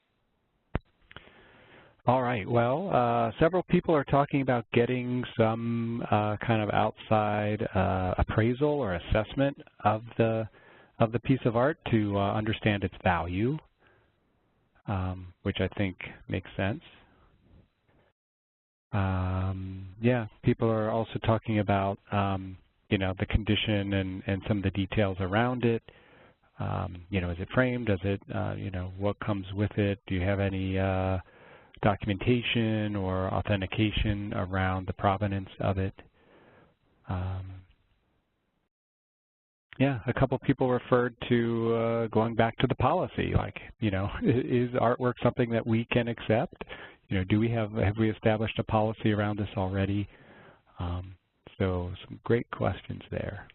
All right. Well, several people are talking about getting some kind of outside appraisal or assessment of the piece of art to understand its value, which I think makes sense. Yeah, people are also talking about the condition and some of the details around it. Is it framed? Does it what comes with it? Do you have any documentation or authentication around the provenance of it? Yeah, a couple people referred to going back to the policy, like, is artwork something that we can accept? Have we established a policy around this already? So some great questions there.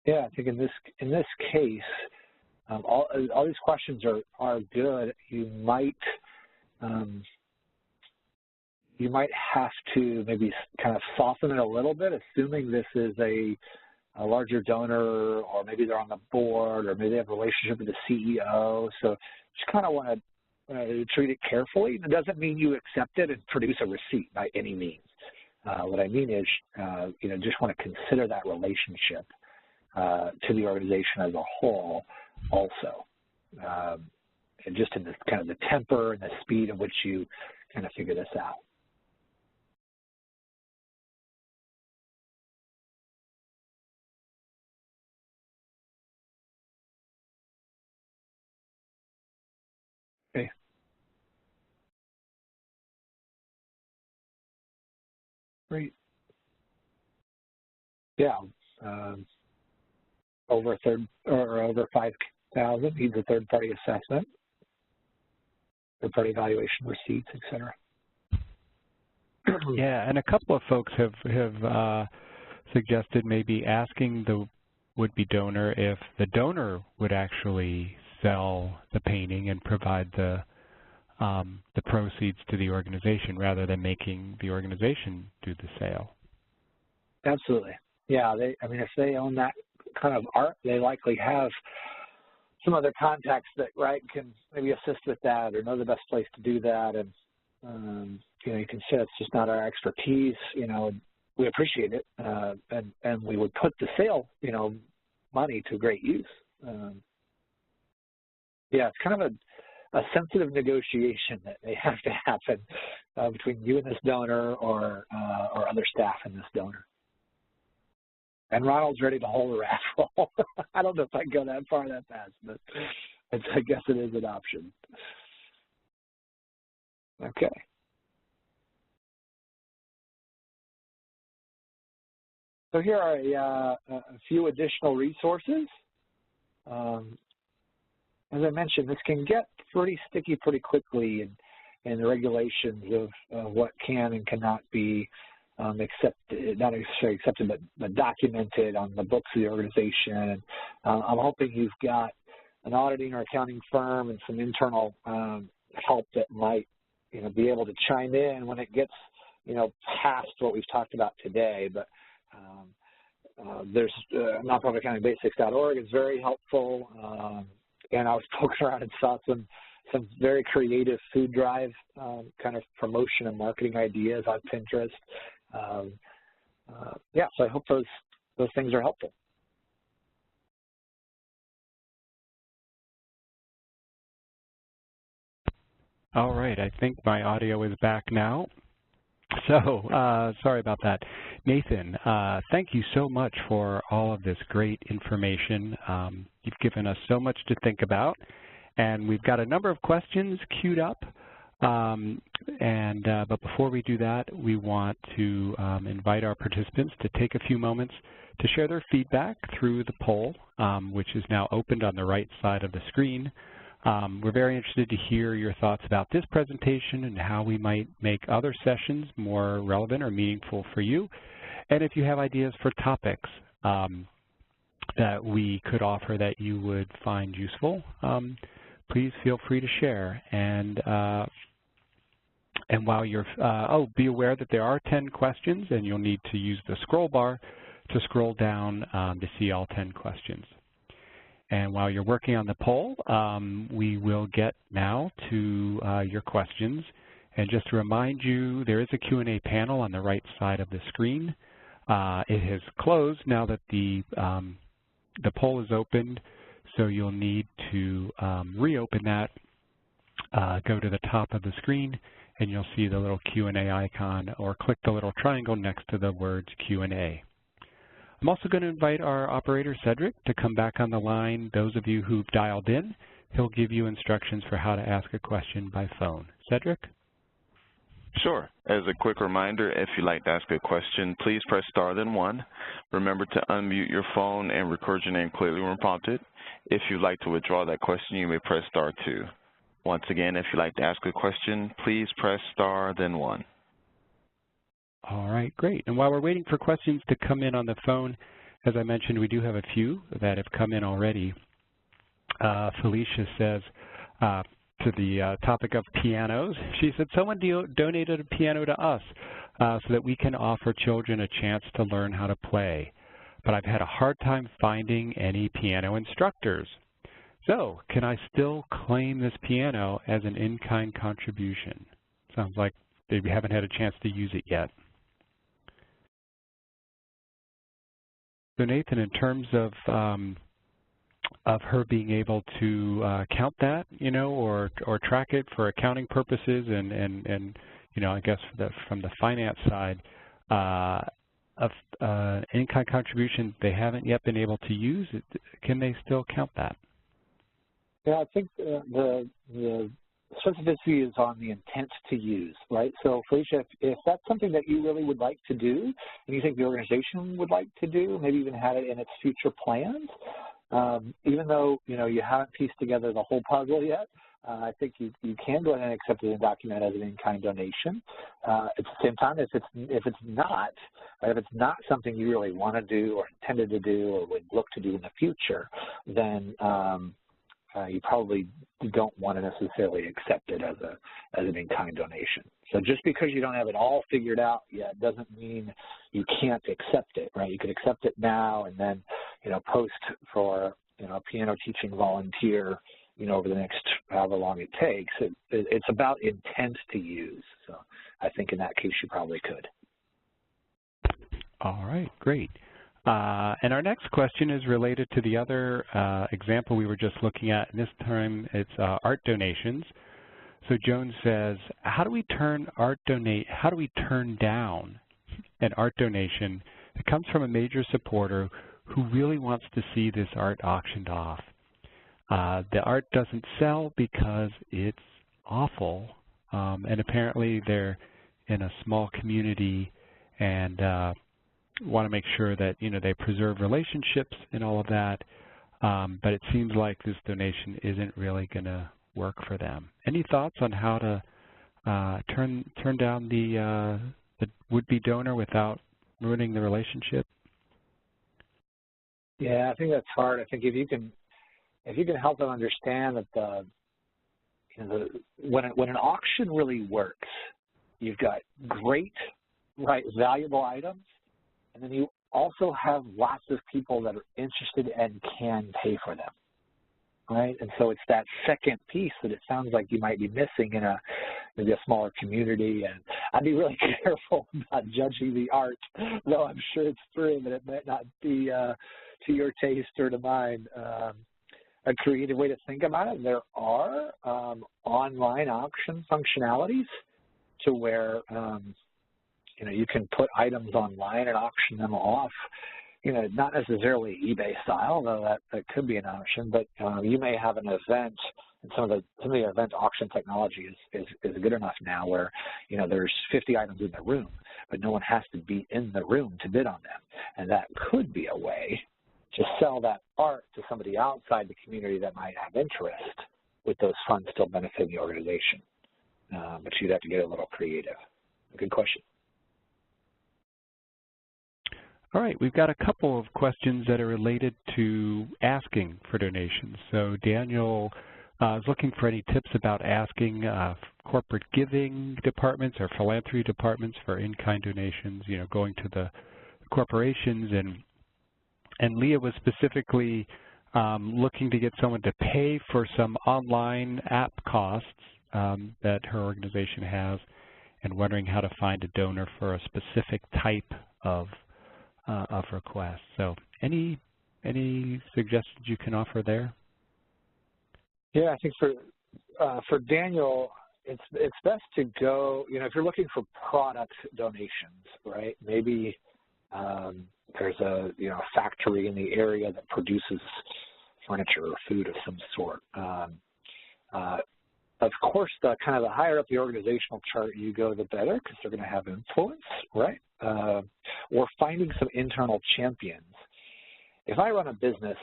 Yeah, I think in this case, all these questions are good. You might have to maybe kind of soften it a little bit, assuming this is a larger donor, or maybe they're on the board, or maybe they have a relationship with the CEO. So just kind of want to treat it carefully. It doesn't mean you accept it and produce a receipt by any means. What I mean is, just want to consider that relationship to the organization as a whole also. And just in the kind of the temper and the speed at which you kind of figure this out. Okay. Great. Yeah. Over 5,000 needs a third-party assessment, third-party evaluation receipts, et cetera. Yeah, and a couple of folks have suggested maybe asking the would-be donor if the donor would actually sell the painting and provide the proceeds to the organization rather than making the organization do the sale. Absolutely. Yeah, if they own that kind of art, they likely have some other contacts that can maybe assist with that or know the best place to do that. And you can say it's just not our expertise. We appreciate it, and we would put the sale money to great use. Yeah, it's kind of a sensitive negotiation that may have to happen between you and this donor or other staff and this donor. And Ronald's ready to hold a raffle. I don't know if I can go that far that fast, but I guess it is an option. Okay. So here are a few additional resources. As I mentioned, this can get pretty sticky pretty quickly in the regulations of what can and cannot be accepted, not necessarily accepted, but documented on the books of the organization. I'm hoping you've got an auditing or accounting firm and some internal help that might, be able to chime in when it gets, past what we've talked about today. But there's nonprofitaccountingbasics.org is very helpful. And I was poking around and saw some very creative food drive kind of promotion and marketing ideas on Pinterest. Yeah, so I hope those things are helpful. All right, I think my audio is back now. So sorry about that. Nathan, thank you so much for all of this great information. You've given us so much to think about, and we've got a number of questions queued up. But before we do that, we want to invite our participants to take a few moments to share their feedback through the poll, which is now opened on the right side of the screen. We're very interested to hear your thoughts about this presentation and how we might make other sessions more relevant or meaningful for you. And if you have ideas for topics that we could offer that you would find useful, please feel free to share. And while you're, be aware that there are 10 questions, and you'll need to use the scroll bar to scroll down to see all 10 questions. And while you're working on the poll, we will get now to your questions. And just to remind you, there is a Q&A panel on the right side of the screen. It has closed now that the poll is opened, so you'll need to reopen that. Go to the top of the screen, and you'll see the little Q&A icon, or click the little triangle next to the words Q&A. I'm also going to invite our operator, Cedric, to come back on the line. Those of you who've dialed in, he'll give you instructions for how to ask a question by phone. Cedric? Sure. As a quick reminder, if you'd like to ask a question, please press star then 1. Remember to unmute your phone and record your name clearly when prompted. If you'd like to withdraw that question, you may press star 2. Once again, if you'd like to ask a question, please press star then 1. All right, great. And while we're waiting for questions to come in on the phone, as I mentioned, we do have a few that have come in already. Felicia says, to the topic of pianos, she said, someone donated a piano to us so that we can offer children a chance to learn how to play. But I've had a hard time finding any piano instructors. So can I still claim this piano as an in-kind contribution? Sounds like they haven't had a chance to use it yet. So Nathan, in terms of her being able to count that, or track it for accounting purposes, and I guess from the finance side, of in-kind contribution they haven't yet been able to use, can they still count that? Yeah, I think the specificity is on the intent to use, right? So, Felicia, if that's something that you really would like to do, and you think the organization would like to do, maybe even have it in its future plans, even though, you haven't pieced together the whole puzzle yet, I think you can go ahead and accept it and document as an in-kind donation. At the same time, if it's not something you really want to do or intended to do or would look to do in the future, then you probably don't want to necessarily accept it as an in-kind donation. So just because you don't have it all figured out yet doesn't mean you can't accept it, right? You could accept it now and then, post for, a piano teaching volunteer, over the next however long it takes. It's about intent to use. So I think in that case you probably could. All right, great. And our next question is related to the other example we were just looking at, and this time it's art donations. So Joan says, how do we turn down an art donation that comes from a major supporter who really wants to see this art auctioned off? The art doesn't sell because it's awful, and apparently they're in a small community and want to make sure that they preserve relationships and all of that, but it seems like this donation isn't really going to work for them. Any thoughts on how to turn down the would-be donor without ruining the relationship? Yeah, I think that's hard. I think if you can help them understand that when an auction really works, you've got great, valuable items, and then you also have lots of people that are interested and can pay for them, right? And so it's that second piece that it sounds like you might be missing in maybe a smaller community. And I'd be really careful about judging the art, though I'm sure it's true that it might not be to your taste or to mine. A creative way to think about it, there are online auction functionalities to where you can put items online and auction them off. Not necessarily eBay style, though that could be an option. But you may have an event, and some of the event auction technology is good enough now where there's 50 items in the room, but no one has to be in the room to bid on them, and that could be a way to sell that art to somebody outside the community that might have interest, with those funds still benefiting the organization. But you'd have to get a little creative. Good question. All right, we've got a couple of questions that are related to asking for donations. So Daniel is looking for any tips about asking corporate giving departments or philanthropy departments for in-kind donations, going to the corporations. And Leah was specifically looking to get someone to pay for some online app costs that her organization has, and wondering how to find a donor for a specific type of request. So any suggestions you can offer there? Yeah, I think for Daniel, it's best to go, if you're looking for product donations, right? Maybe there's a factory in the area that produces furniture or food of some sort. Of course, the higher up the organizational chart you go, the better, because they're going to have influence, right? Or finding some internal champions. If I run a business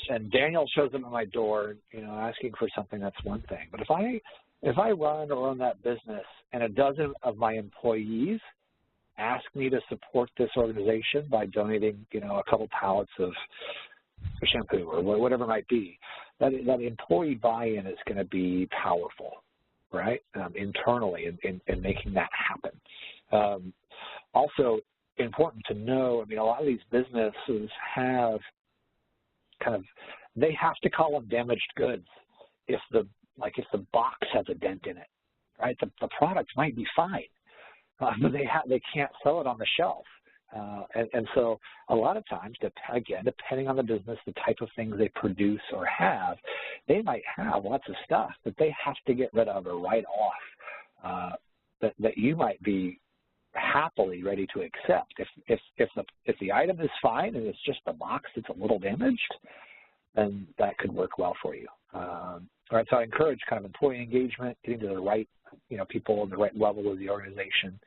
and Daniel shows up at my door, asking for something, that's one thing. But if I run or own that business and a dozen of my employees ask me to support this organization by donating, a couple pallets of shampoo or whatever it might be, that employee buy-in is going to be powerful, right, internally in making that happen. Also important to know, a lot of these businesses have they have to call them damaged goods if the box has a dent in it, right? The product might be fine, but they can't sell it on the shelf. And so a lot of times, again, depending on the business, the type of things they produce or have, they might have lots of stuff that they have to get rid of or write off that you might be happily ready to accept. If the item is fine and it's just the box that's a little damaged, then that could work well for you. All right, so I encourage employee engagement, getting to the right people in the right level of the organization.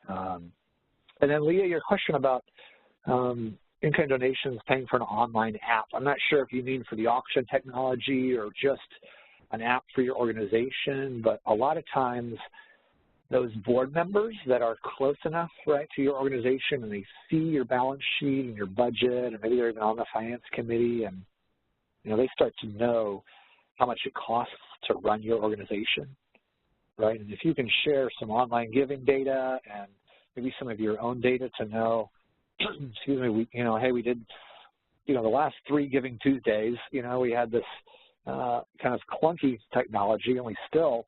And then, Leah, your question about in-kind donations, paying for an online app. I'm not sure if you mean for the auction technology or just an app for your organization, but a lot of times those board members that are close enough, right, to your organization, and they see your balance sheet and your budget, and maybe they're even on the finance committee, and they start to know how much it costs to run your organization, right? And if you can share some online giving data and maybe some of your own data to know, excuse me, hey, we did, the last 3 Giving Tuesdays, we had this kind of clunky technology, and we still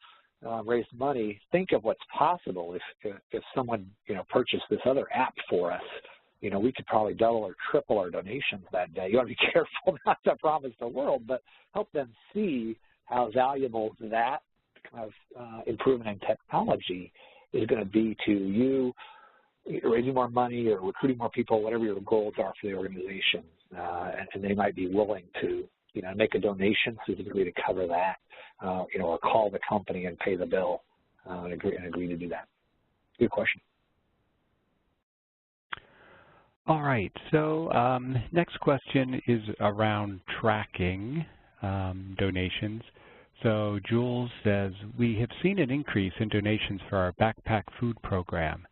raised money. Think of what's possible if someone, purchased this other app for us you know, we could probably double or triple our donations that day. You want to be careful not to promise the world, but help them see how valuable that kind of improvement in technology is going to be to you raising more money or recruiting more people, whatever your goals are for the organization. And they might be willing to, you know, make a donation specifically to cover that, you know, or call the company and pay the bill and agree to do that. Good question. All right, so next question is around tracking donations. So Jules says, we have seen an increase in donations for our backpack food program.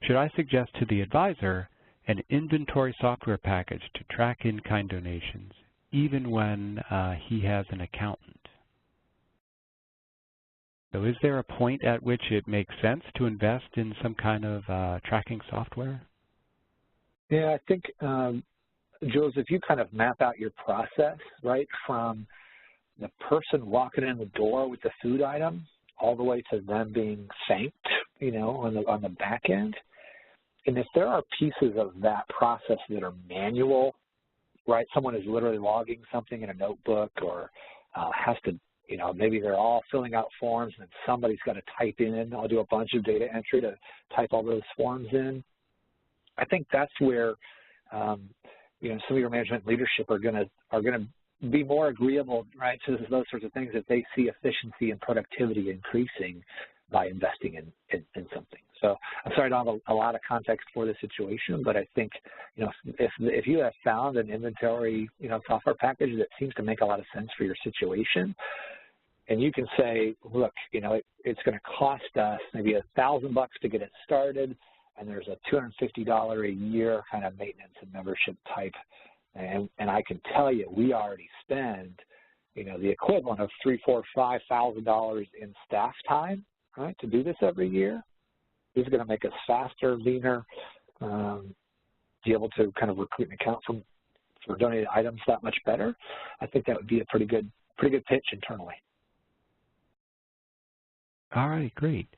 Should I suggest to the advisor an inventory software package to track in-kind donations, even when he has an accountant? So is there a point at which it makes sense to invest in some kind of tracking software? Yeah, I think, Jules, if you kind of map out your process, right, from the person walking in the door with the food item all the way to them being thanked, you know, on the back end, and if there are pieces of that process that are manual, right, someone is literally logging something in a notebook or has to, you know, maybe they're all filling out forms and somebody's got to type in, I'll do a bunch of data entry to type all those forms in. I think that's where, you know, some of your management leadership are going to be more agreeable, right, to those sorts of things if they see efficiency and productivity increasing by investing in something. So I'm sorry I don't have a lot of context for the situation, but I think, you know, if you have found an inventory, you know, software package that seems to make a lot of sense for your situation, and you can say, look, you know, it's going to cost us maybe $1,000 to get it started, and there's a $250 a year kind of maintenance and membership type, and I can tell you we already spend, you know, the equivalent of $3,000, $4,000, $5,000 in staff time, right, to do this every year. This is going to make us faster, leaner, be able to kind of recruit and account for donated items that much better. I think that would be a pretty good pitch internally. All right, great.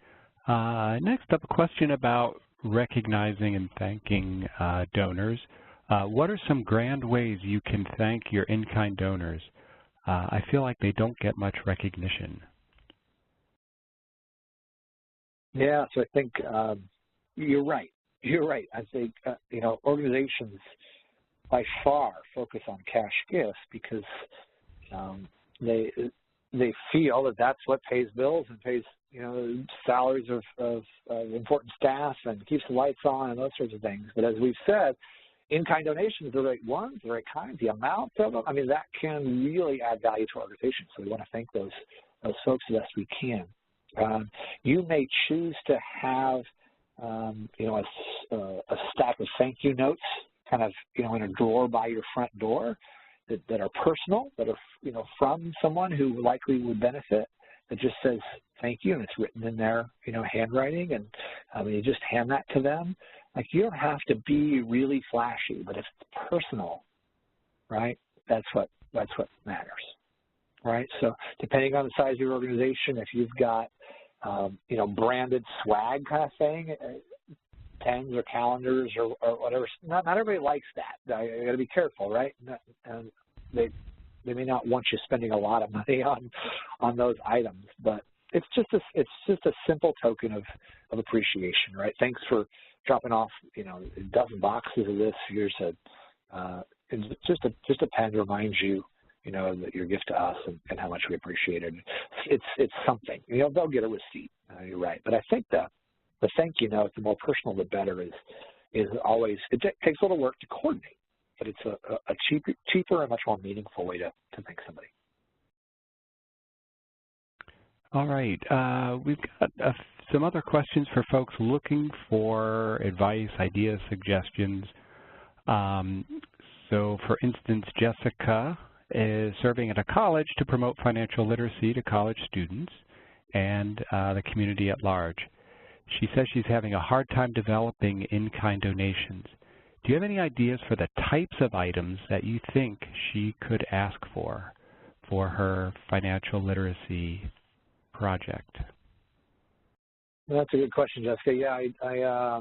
Next up, a question about recognizing and thanking donors. What are some grand ways you can thank your in-kind donors? I feel like they don't get much recognition. Yeah, so I think you're right. You're right. I think, you know, organizations by far focus on cash gifts because they feel that that's what pays bills and pays, you know, salaries of important staff and keeps the lights on and those sorts of things. But as we've said, in-kind donations, the right ones, the right kinds, the amount of them, I mean, that can really add value to our organization. So we want to thank those folks the best we can. You may choose to have, you know, a stack of thank you notes kind of, you know, in a drawer by your front door that are personal, that are, you know, from someone who likely would benefit, that just says thank you, and it's written in their, you know, handwriting, and you just hand that to them. Like, you don't have to be really flashy, but if it's personal, right, that's what matters. Right, so depending on the size of your organization, if you've got, you know, branded swag kind of thing, pens or calendars or whatever, not everybody likes that. You got to be careful, right? And they may not want you spending a lot of money on those items, but it's just a simple token of appreciation, right? Thanks for dropping off, you know, a dozen boxes of this. Here's just a pen to remind you, you know, that your gift to us and how much we appreciate it. It's something. You know, they'll get a receipt. You're right. But I think the thank you note, the more personal, the better is always, it takes a little work to coordinate, but it's a cheaper and much more meaningful way to thank somebody. All right. We've got some other questions for folks looking for advice, ideas, suggestions. So, for instance, Jessica is serving at a college to promote financial literacy to college students and the community at large. She says she's having a hard time developing in-kind donations. Do you have any ideas for the types of items that you think she could ask for her financial literacy project? Well, that's a good question, Jessica. Yeah,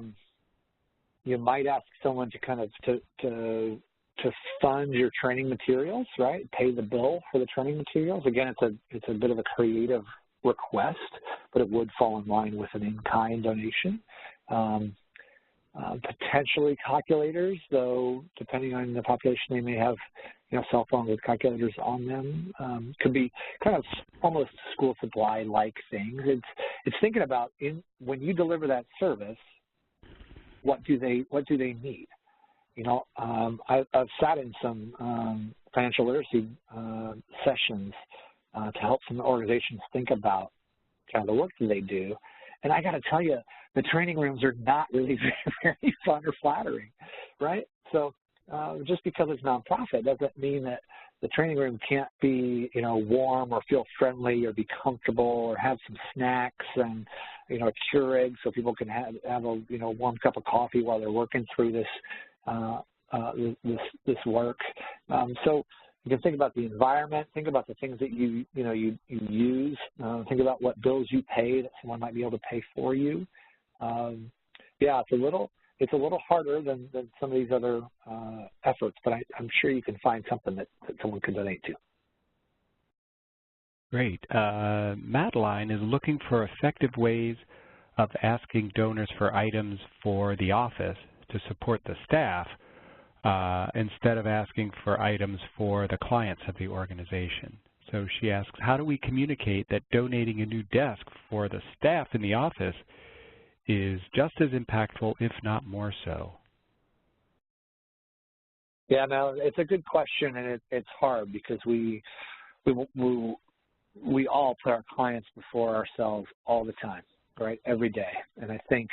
you might ask someone to kind of to fund your training materials, right? Pay the bill for the training materials. Again, it's a bit of a creative request, but it would fall in line with an in-kind donation. Potentially calculators, though, depending on the population, they may have, cell phones with calculators on them. Could be kind of almost school supply-like things. It's thinking about when you deliver that service, what do they need? I've sat in some financial literacy sessions to help some organizations think about kind of the work that they do. And I got to tell you, the training rooms are not really very fun or flattering, right? So just because it's nonprofit doesn't mean that the training room can't be, warm or feel friendly or be comfortable or have some snacks and, a Keurig so people can have a, warm cup of coffee while they're working through this this work. So you can think about the environment, think about the things that you use, think about what bills you pay that someone might be able to pay for you. Yeah, it's a little harder than some of these other efforts, but I'm sure you can find something that someone can donate to. Great. Madeline is looking for effective ways of asking donors for items for the office to support the staff instead of asking for items for the clients of the organization. So she asks, how do we communicate that donating a new desk for the staff in the office is just as impactful, if not more so? Yeah, no, it's a good question, and it's hard because we all put our clients before ourselves all the time, right? Every day, and I think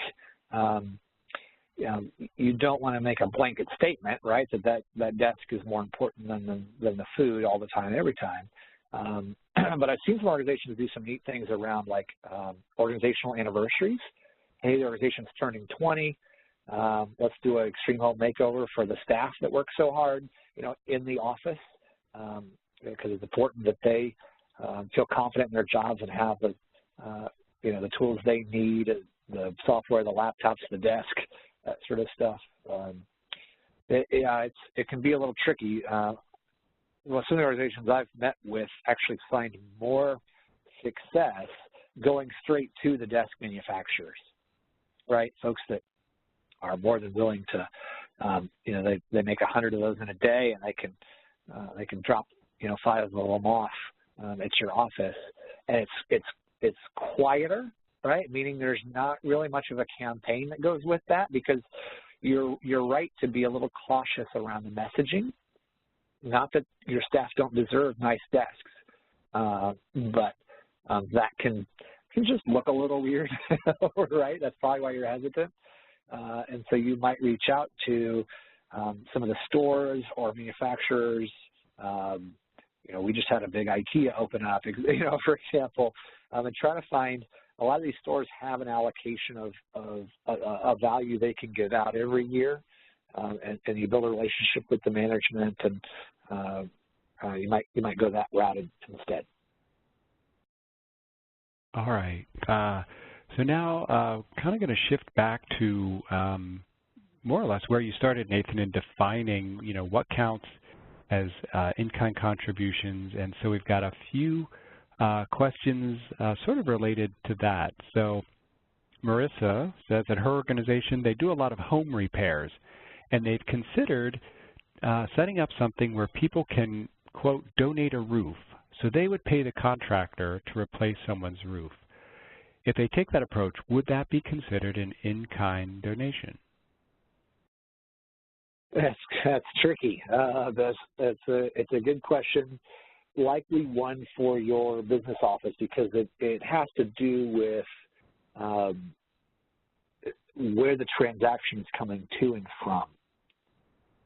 you don't want to make a blanket statement, right? That desk is more important than the food all the time, every time. But I've seen some organizations do some neat things around like organizational anniversaries. Hey, the organization's turning 20. Let's do an extreme home makeover for the staff that work so hard, in the office, because it's important that they feel confident in their jobs and have the, the tools they need, the software, the laptops, the desk, that sort of stuff. It can be a little tricky. Well, some of the organizations I've met with actually find more success going straight to the desk manufacturers, right? Folks that are more than willing to, they make 100 of those in a day, and they can drop, 5 of them off at your office, and it's quieter, right? Meaning there's not really much of a campaign that goes with that, because you're right to be a little cautious around the messaging. Not that your staff don't deserve nice desks, but that can just look a little weird, right? That's probably why you're hesitant. And so you might reach out to some of the stores or manufacturers. We just had a big IKEA open up, for example, and try to find, a lot of these stores have an allocation of a value they can give out every year, and you build a relationship with the management, and you might go that route instead. All right. So now kind of going to shift back to more or less where you started, Nathan, in defining, what counts as in-kind contributions. And so we've got a few questions sort of related to that. So Marissa says at her organization, they do a lot of home repairs, and they've considered setting up something where people can, quote, donate a roof. So they would pay the contractor to replace someone's roof. If they take that approach, would that be considered an in-kind donation? That's tricky. It's a good question, likely one for your business office, because it has to do with where the transaction is coming to and from,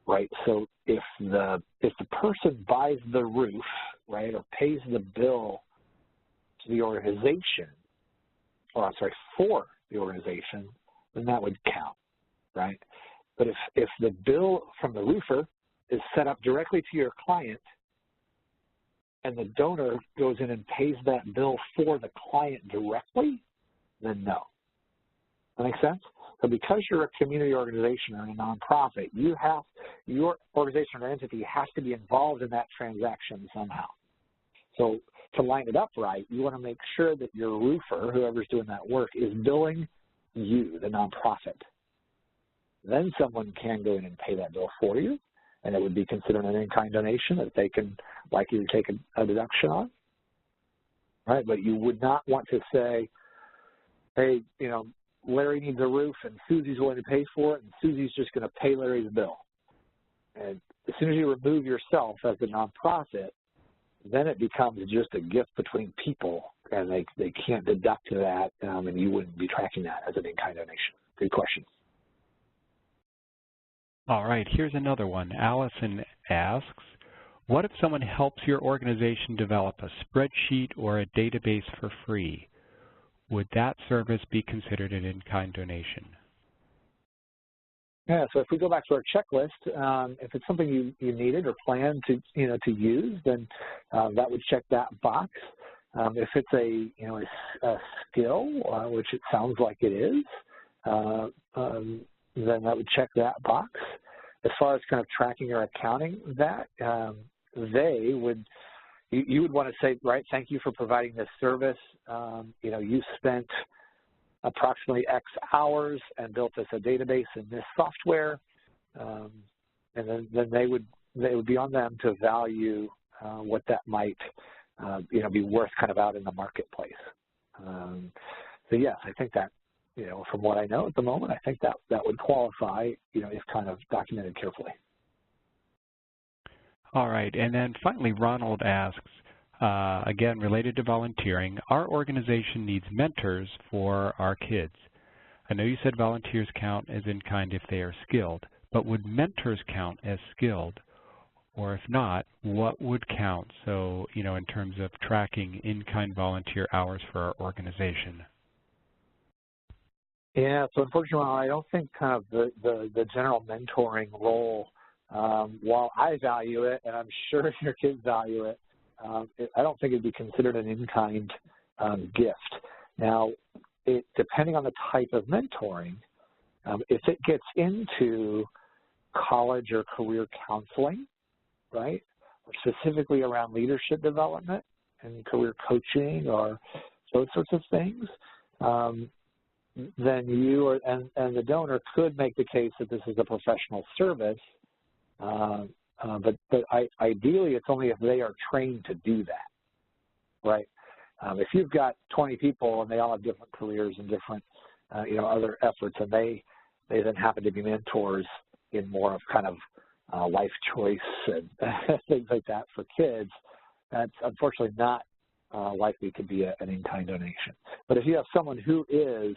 right? So if the person buys the roof, right, or pays the bill to the organization, for the organization, then that would count, right? But if the bill from the roofer is set up directly to your client, and the donor goes in and pays that bill for the client directly, then no. That make sense? So because you're a community organization or a nonprofit, your organization or entity has to be involved in that transaction somehow. So to line it up right, you want to make sure that your roofer, whoever's doing that work, is billing you, the nonprofit. Then someone can go in and pay that bill for you, and it would be considered an in-kind donation that they can likely to take a deduction on. Right? But you would not want to say, hey, you know, Larry needs a roof and Susie's willing to pay for it, and Susie's just going to pay Larry's bill. And as soon as you remove yourself as a nonprofit, then it becomes just a gift between people, and they can't deduct that, and you wouldn't be tracking that as an in-kind donation. Good question. All right, here's another one. Allison asks, what if someone helps your organization develop a spreadsheet or a database for free? Would that service be considered an in-kind donation? Yeah, so if we go back to our checklist, if it's something you needed or plan to use, then that would check that box. If it's a skill, which it sounds like it is, then that would check that box. As far as kind of tracking or accounting that, you would want to say, right, thank you for providing this service. You spent approximately X hours and built us a database in this software, and then they would be on them to value what that might be worth kind of out in the marketplace. So yes, I think that from what I know at the moment, I think that would qualify if kind of documented carefully. All right, and then finally Ronald asks, again, related to volunteering, our organization needs mentors for our kids. I know you said volunteers count as in-kind if they are skilled, but would mentors count as skilled? Or if not, what would count? So, in terms of tracking in-kind volunteer hours for our organization. Yeah, so unfortunately, I don't think kind of the general mentoring role, while I value it, and I'm sure your kids value it, I don't think it'd be considered an in-kind gift. Now, depending on the type of mentoring, if it gets into college or career counseling, right, or specifically around leadership development and career coaching or those sorts of things, then you and the donor could make the case that this is a professional service. But ideally, it's only if they are trained to do that, right? If you've got 20 people and they all have different careers and different, other efforts, and they then happen to be mentors in more of kind of life choice and things like that for kids, that's unfortunately not likely to be an in-kind donation. But if you have someone who is,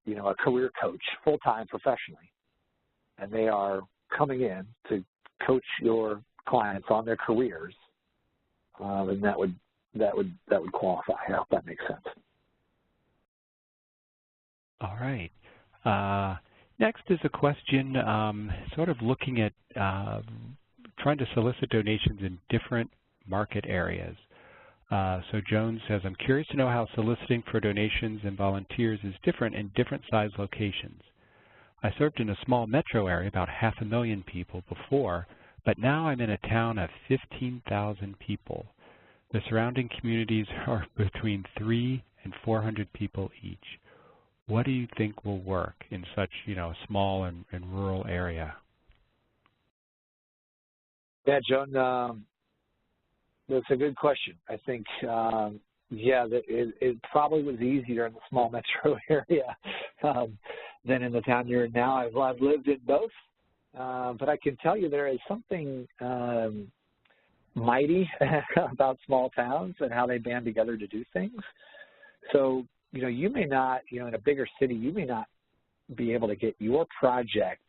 a career coach full-time professionally, and they are coming in to coach your clients on their careers, then that would qualify. I hope that makes sense. All right. Next is a question sort of looking at trying to solicit donations in different market areas. So Joan says, I'm curious to know how soliciting for donations and volunteers is different in different size locations. I served in a small metro area, about 500,000 people before, but now I'm in a town of 15,000 people. The surrounding communities are between 300 and 400 people each. What do you think will work in such, small and rural area? Yeah, Joan, that's a good question. I think, it probably was easier in the small metro area than in the town you're in now. I've lived in both, but I can tell you there is something mighty about small towns and how they band together to do things. So, you may not, in a bigger city, you may not be able to get your project,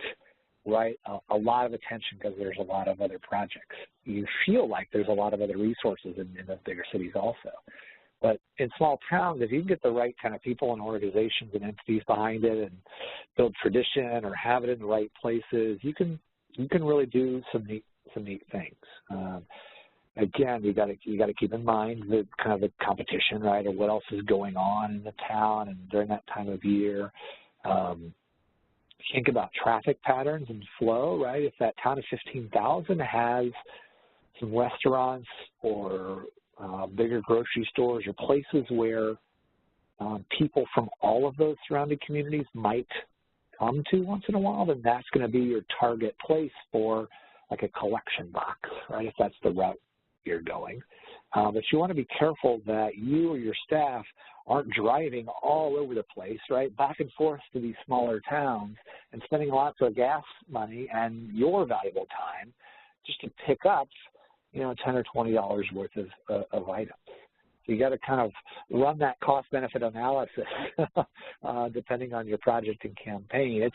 right, a lot of attention because there's a lot of other projects. You feel like there's a lot of other resources in the bigger cities also. But in small towns, if you can get the right kind of people and organizations and entities behind it and build tradition or have it in the right places, you can really do some neat things. Again, you got to keep in mind the kind of the competition, right, or what else is going on in the town and during that time of year. think about traffic patterns and flow, right? If that town of 15,000 has some restaurants or bigger grocery stores or places where people from all of those surrounding communities might come to once in a while, then that's going to be your target place for like a collection box, right, if that's the route you're going. But you want to be careful that you or your staff aren't driving all over the place, right, back and forth to these smaller towns and spending lots of gas money and your valuable time just to pick up, you know, $10 or $20 worth of items. So you got to kind of run that cost-benefit analysis depending on your project and campaign.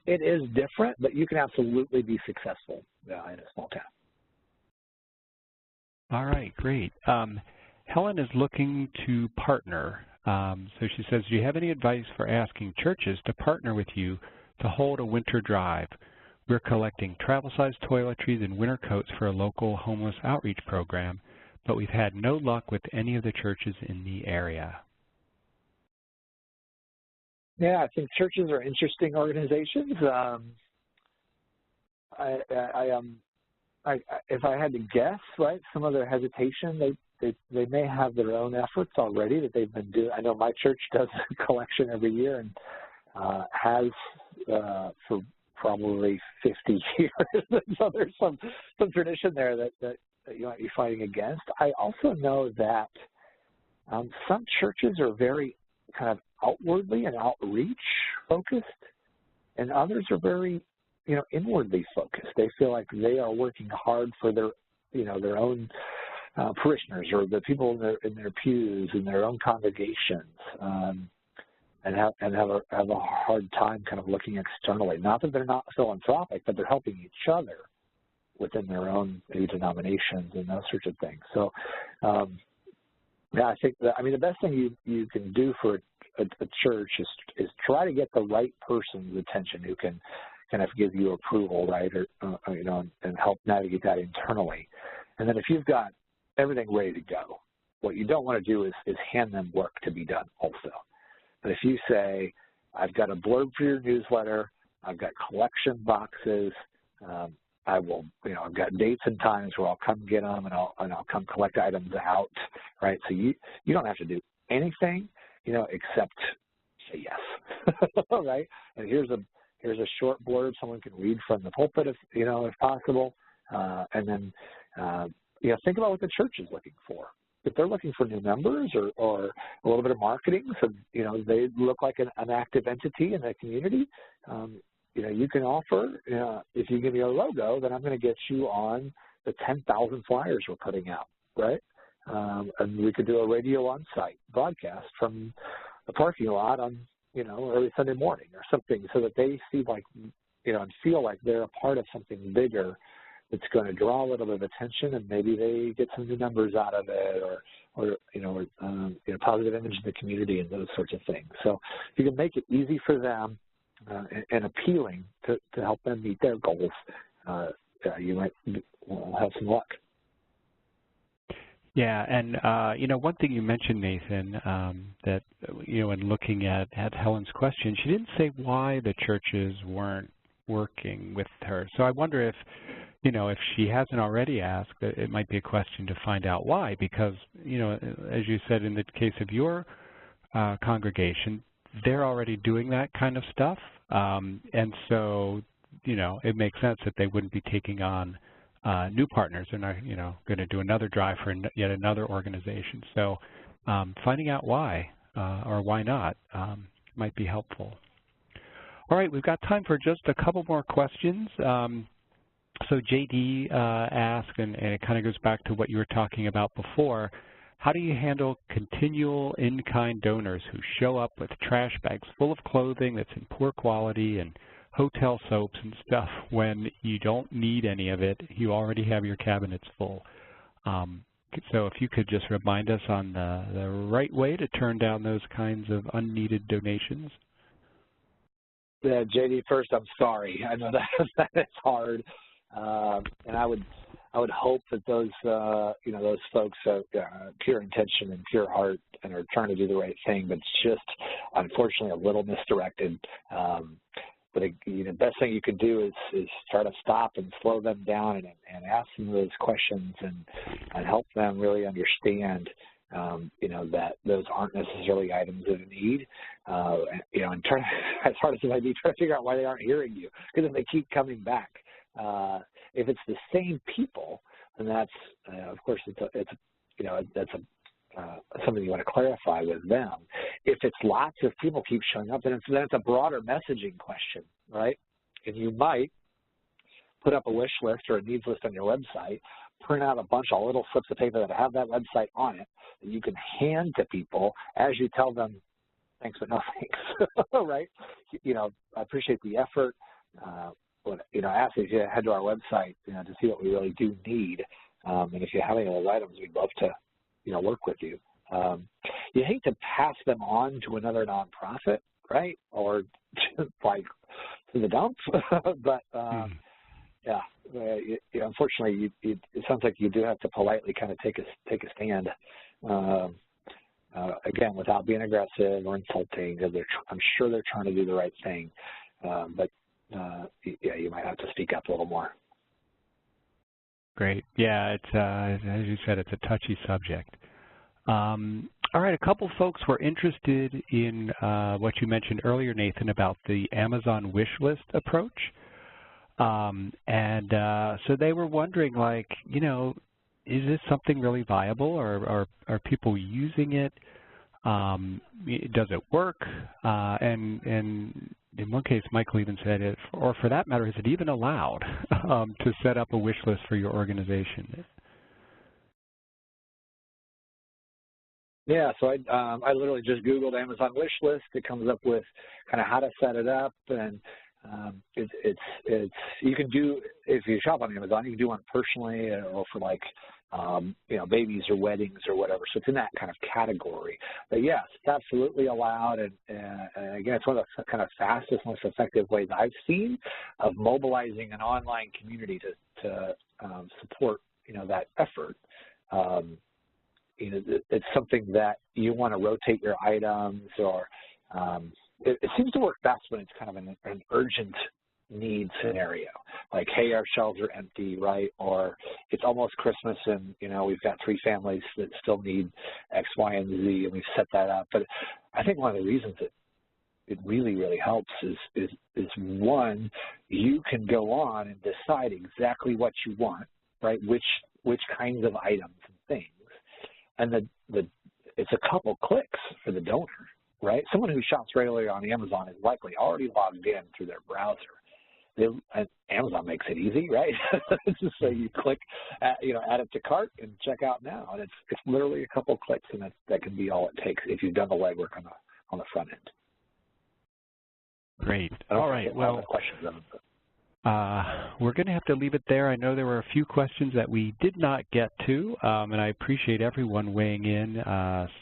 It is different, but you can absolutely be successful in a small town. All right, great. Helen is looking to partner. So she says, do you have any advice for asking churches to partner with you to hold a winter drive? We're collecting travel-sized toiletries and winter coats for a local homeless outreach program, but we've had no luck with any of the churches in the area. Yeah, I think churches are interesting organizations. If I had to guess, right, some of their hesitation, they may have their own efforts already that they've been doing. I know my church does a collection every year and has for probably 50 years. So there's some tradition there that you might be fighting against. I also know that some churches are very kind of outwardly and outreach focused, and others are very, you know, inwardly focused. They feel like they are working hard for their, you know, their own parishioners or the people in their pews, in their own congregations, and have a hard time kind of looking externally. Not that they're not philanthropic, but they're helping each other within their own maybe denominations and those sorts of things. So, yeah, I think that, I mean, the best thing you can do for a church is try to get the right person's attention who can kind of give you approval, right, or you know, and help navigate that internally. And then if you've got everything ready to go, what you don't want to do is hand them work to be done also. But if you say, I've got a blurb for your newsletter, I've got collection boxes, I will, you know, I've got dates and times where I'll come get them and I'll come collect items out, right? So you don't have to do anything, you know, except say yes, right? And here's a short blurb someone can read from the pulpit, if possible, and then you know, think about what the church is looking for. If they're looking for new members or a little bit of marketing, so you know they look like an active entity in the community. You know, you can offer, if you give me a logo, then I'm going to get you on the 10,000 flyers we're putting out, right? And we could do a radio on-site broadcast from the parking lot on, you know, early Sunday morning or something, so that they see like, you know, and feel like they're a part of something bigger that's going to draw a little bit of attention, and maybe they get some new numbers out of it, or positive image in the community and those sorts of things. So if you can make it easy for them and appealing to help them meet their goals, you might have some luck. Yeah, and you know, one thing you mentioned, Nathan, that you know, in looking at Helen's question, she didn't say why the churches weren't working with her. So I wonder if, you know, if she hasn't already asked, it might be a question to find out why, because, you know, as you said, in the case of your congregation, they're already doing that kind of stuff, and so, you know, it makes sense that they wouldn't be taking on new partners. They're not, you know, going to do another drive for yet another organization. So finding out why or why not might be helpful. All right, we've got time for just a couple more questions. So JD asked, and it kind of goes back to what you were talking about before, how do you handle continual in-kind donors who show up with trash bags full of clothing that's in poor quality and hotel soaps and stuff when you don't need any of it, you already have your cabinets full? So if you could just remind us on the right way to turn down those kinds of unneeded donations. Yeah, JD, first, I'm sorry. I know that it's hard. And I would hope that those those folks have pure intention and pure heart and are trying to do the right thing, but it's just unfortunately a little misdirected. but the best thing you can do is try to stop and slow them down and ask them those questions and help them really understand, that those aren't necessarily items of need. And try, as hard as it might be, try to figure out why they aren't hearing you. Because if they keep coming back, if it's the same people, then that's, of course, that's something you want to clarify with them. If it's lots of people keep showing up, then it's a broader messaging question, right? And you might put up a wish list or a needs list on your website, print out a bunch of little slips of paper that have that website on it that you can hand to people as you tell them, thanks but no thanks, right? I appreciate the effort. Ask if you head to our website, to see what we really do need. And if you have any of those items, we'd love to, work with you. You hate to pass them on to another nonprofit, right? Or to the dump, but yeah, unfortunately, it sounds like you do have to politely kind of take a stand. Again, without being aggressive or insulting, because I'm sure they're trying to do the right thing, but yeah, you might have to speak up a little more. Great. Yeah, it's as you said, it's a touchy subject. All right, a couple folks were interested in what you mentioned earlier, Nathan, about the Amazon wish list approach. So they were wondering, is this something really viable, or are people using it? Does it work? And in one case, Michael even said, or for that matter, is it even allowed to set up a wish list for your organization? Yeah, so I literally just Googled Amazon wish list. It comes up with kind of how to set it up, and it's you can do, if you shop on Amazon, you can do one personally or for babies or weddings or whatever. So it's in that kind of category. But yes, it's absolutely allowed, and again, it's one of the kind of fastest, most effective ways I've seen of mobilizing an online community to support that effort. It's something that you want to rotate your items, or it seems to work best when it's kind of an urgent need scenario, like, hey, our shelves are empty, right? Or it's almost Christmas and, we've got 3 families that still need X, Y, and Z, and we've set that up. But I think one of the reasons that it really, really helps is one, you can go on and decide exactly what you want, right? Which kinds of items and things. And it's a couple clicks for the donor, right? Someone who shops regularly on Amazon is likely already logged in through their browser. Amazon makes it easy, right? Just so you click, add it to cart and check out now, and it's literally a couple clicks, and that can be all it takes if you've done the legwork on the front end. Great. All right. Well, we're going to have to leave it there. I know there were a few questions that we did not get to, and I appreciate everyone weighing in.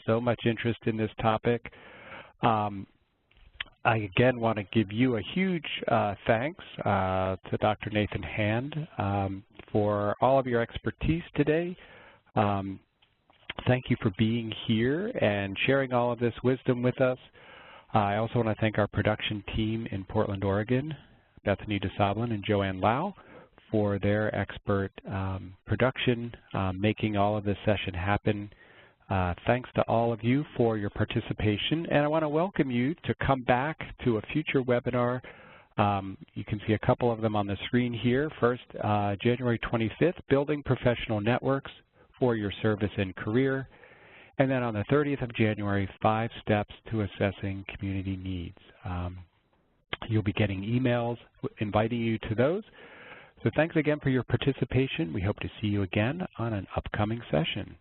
So much interest in this topic. I again want to give you a huge thanks to Dr. Nathan Hand for all of your expertise today. Thank you for being here and sharing all of this wisdom with us. I also want to thank our production team in Portland, Oregon, Bethany DeSablin and Joanne Lau, for their expert production, making all of this session happen. Thanks to all of you for your participation, and I want to welcome you to come back to a future webinar. You can see a couple of them on the screen here. First, January 25th, Building Professional Networks for Your Service and Career. And then on the 30th of January, 5 Steps to Assessing Community Needs. You'll be getting emails inviting you to those. So thanks again for your participation. We hope to see you again on an upcoming session.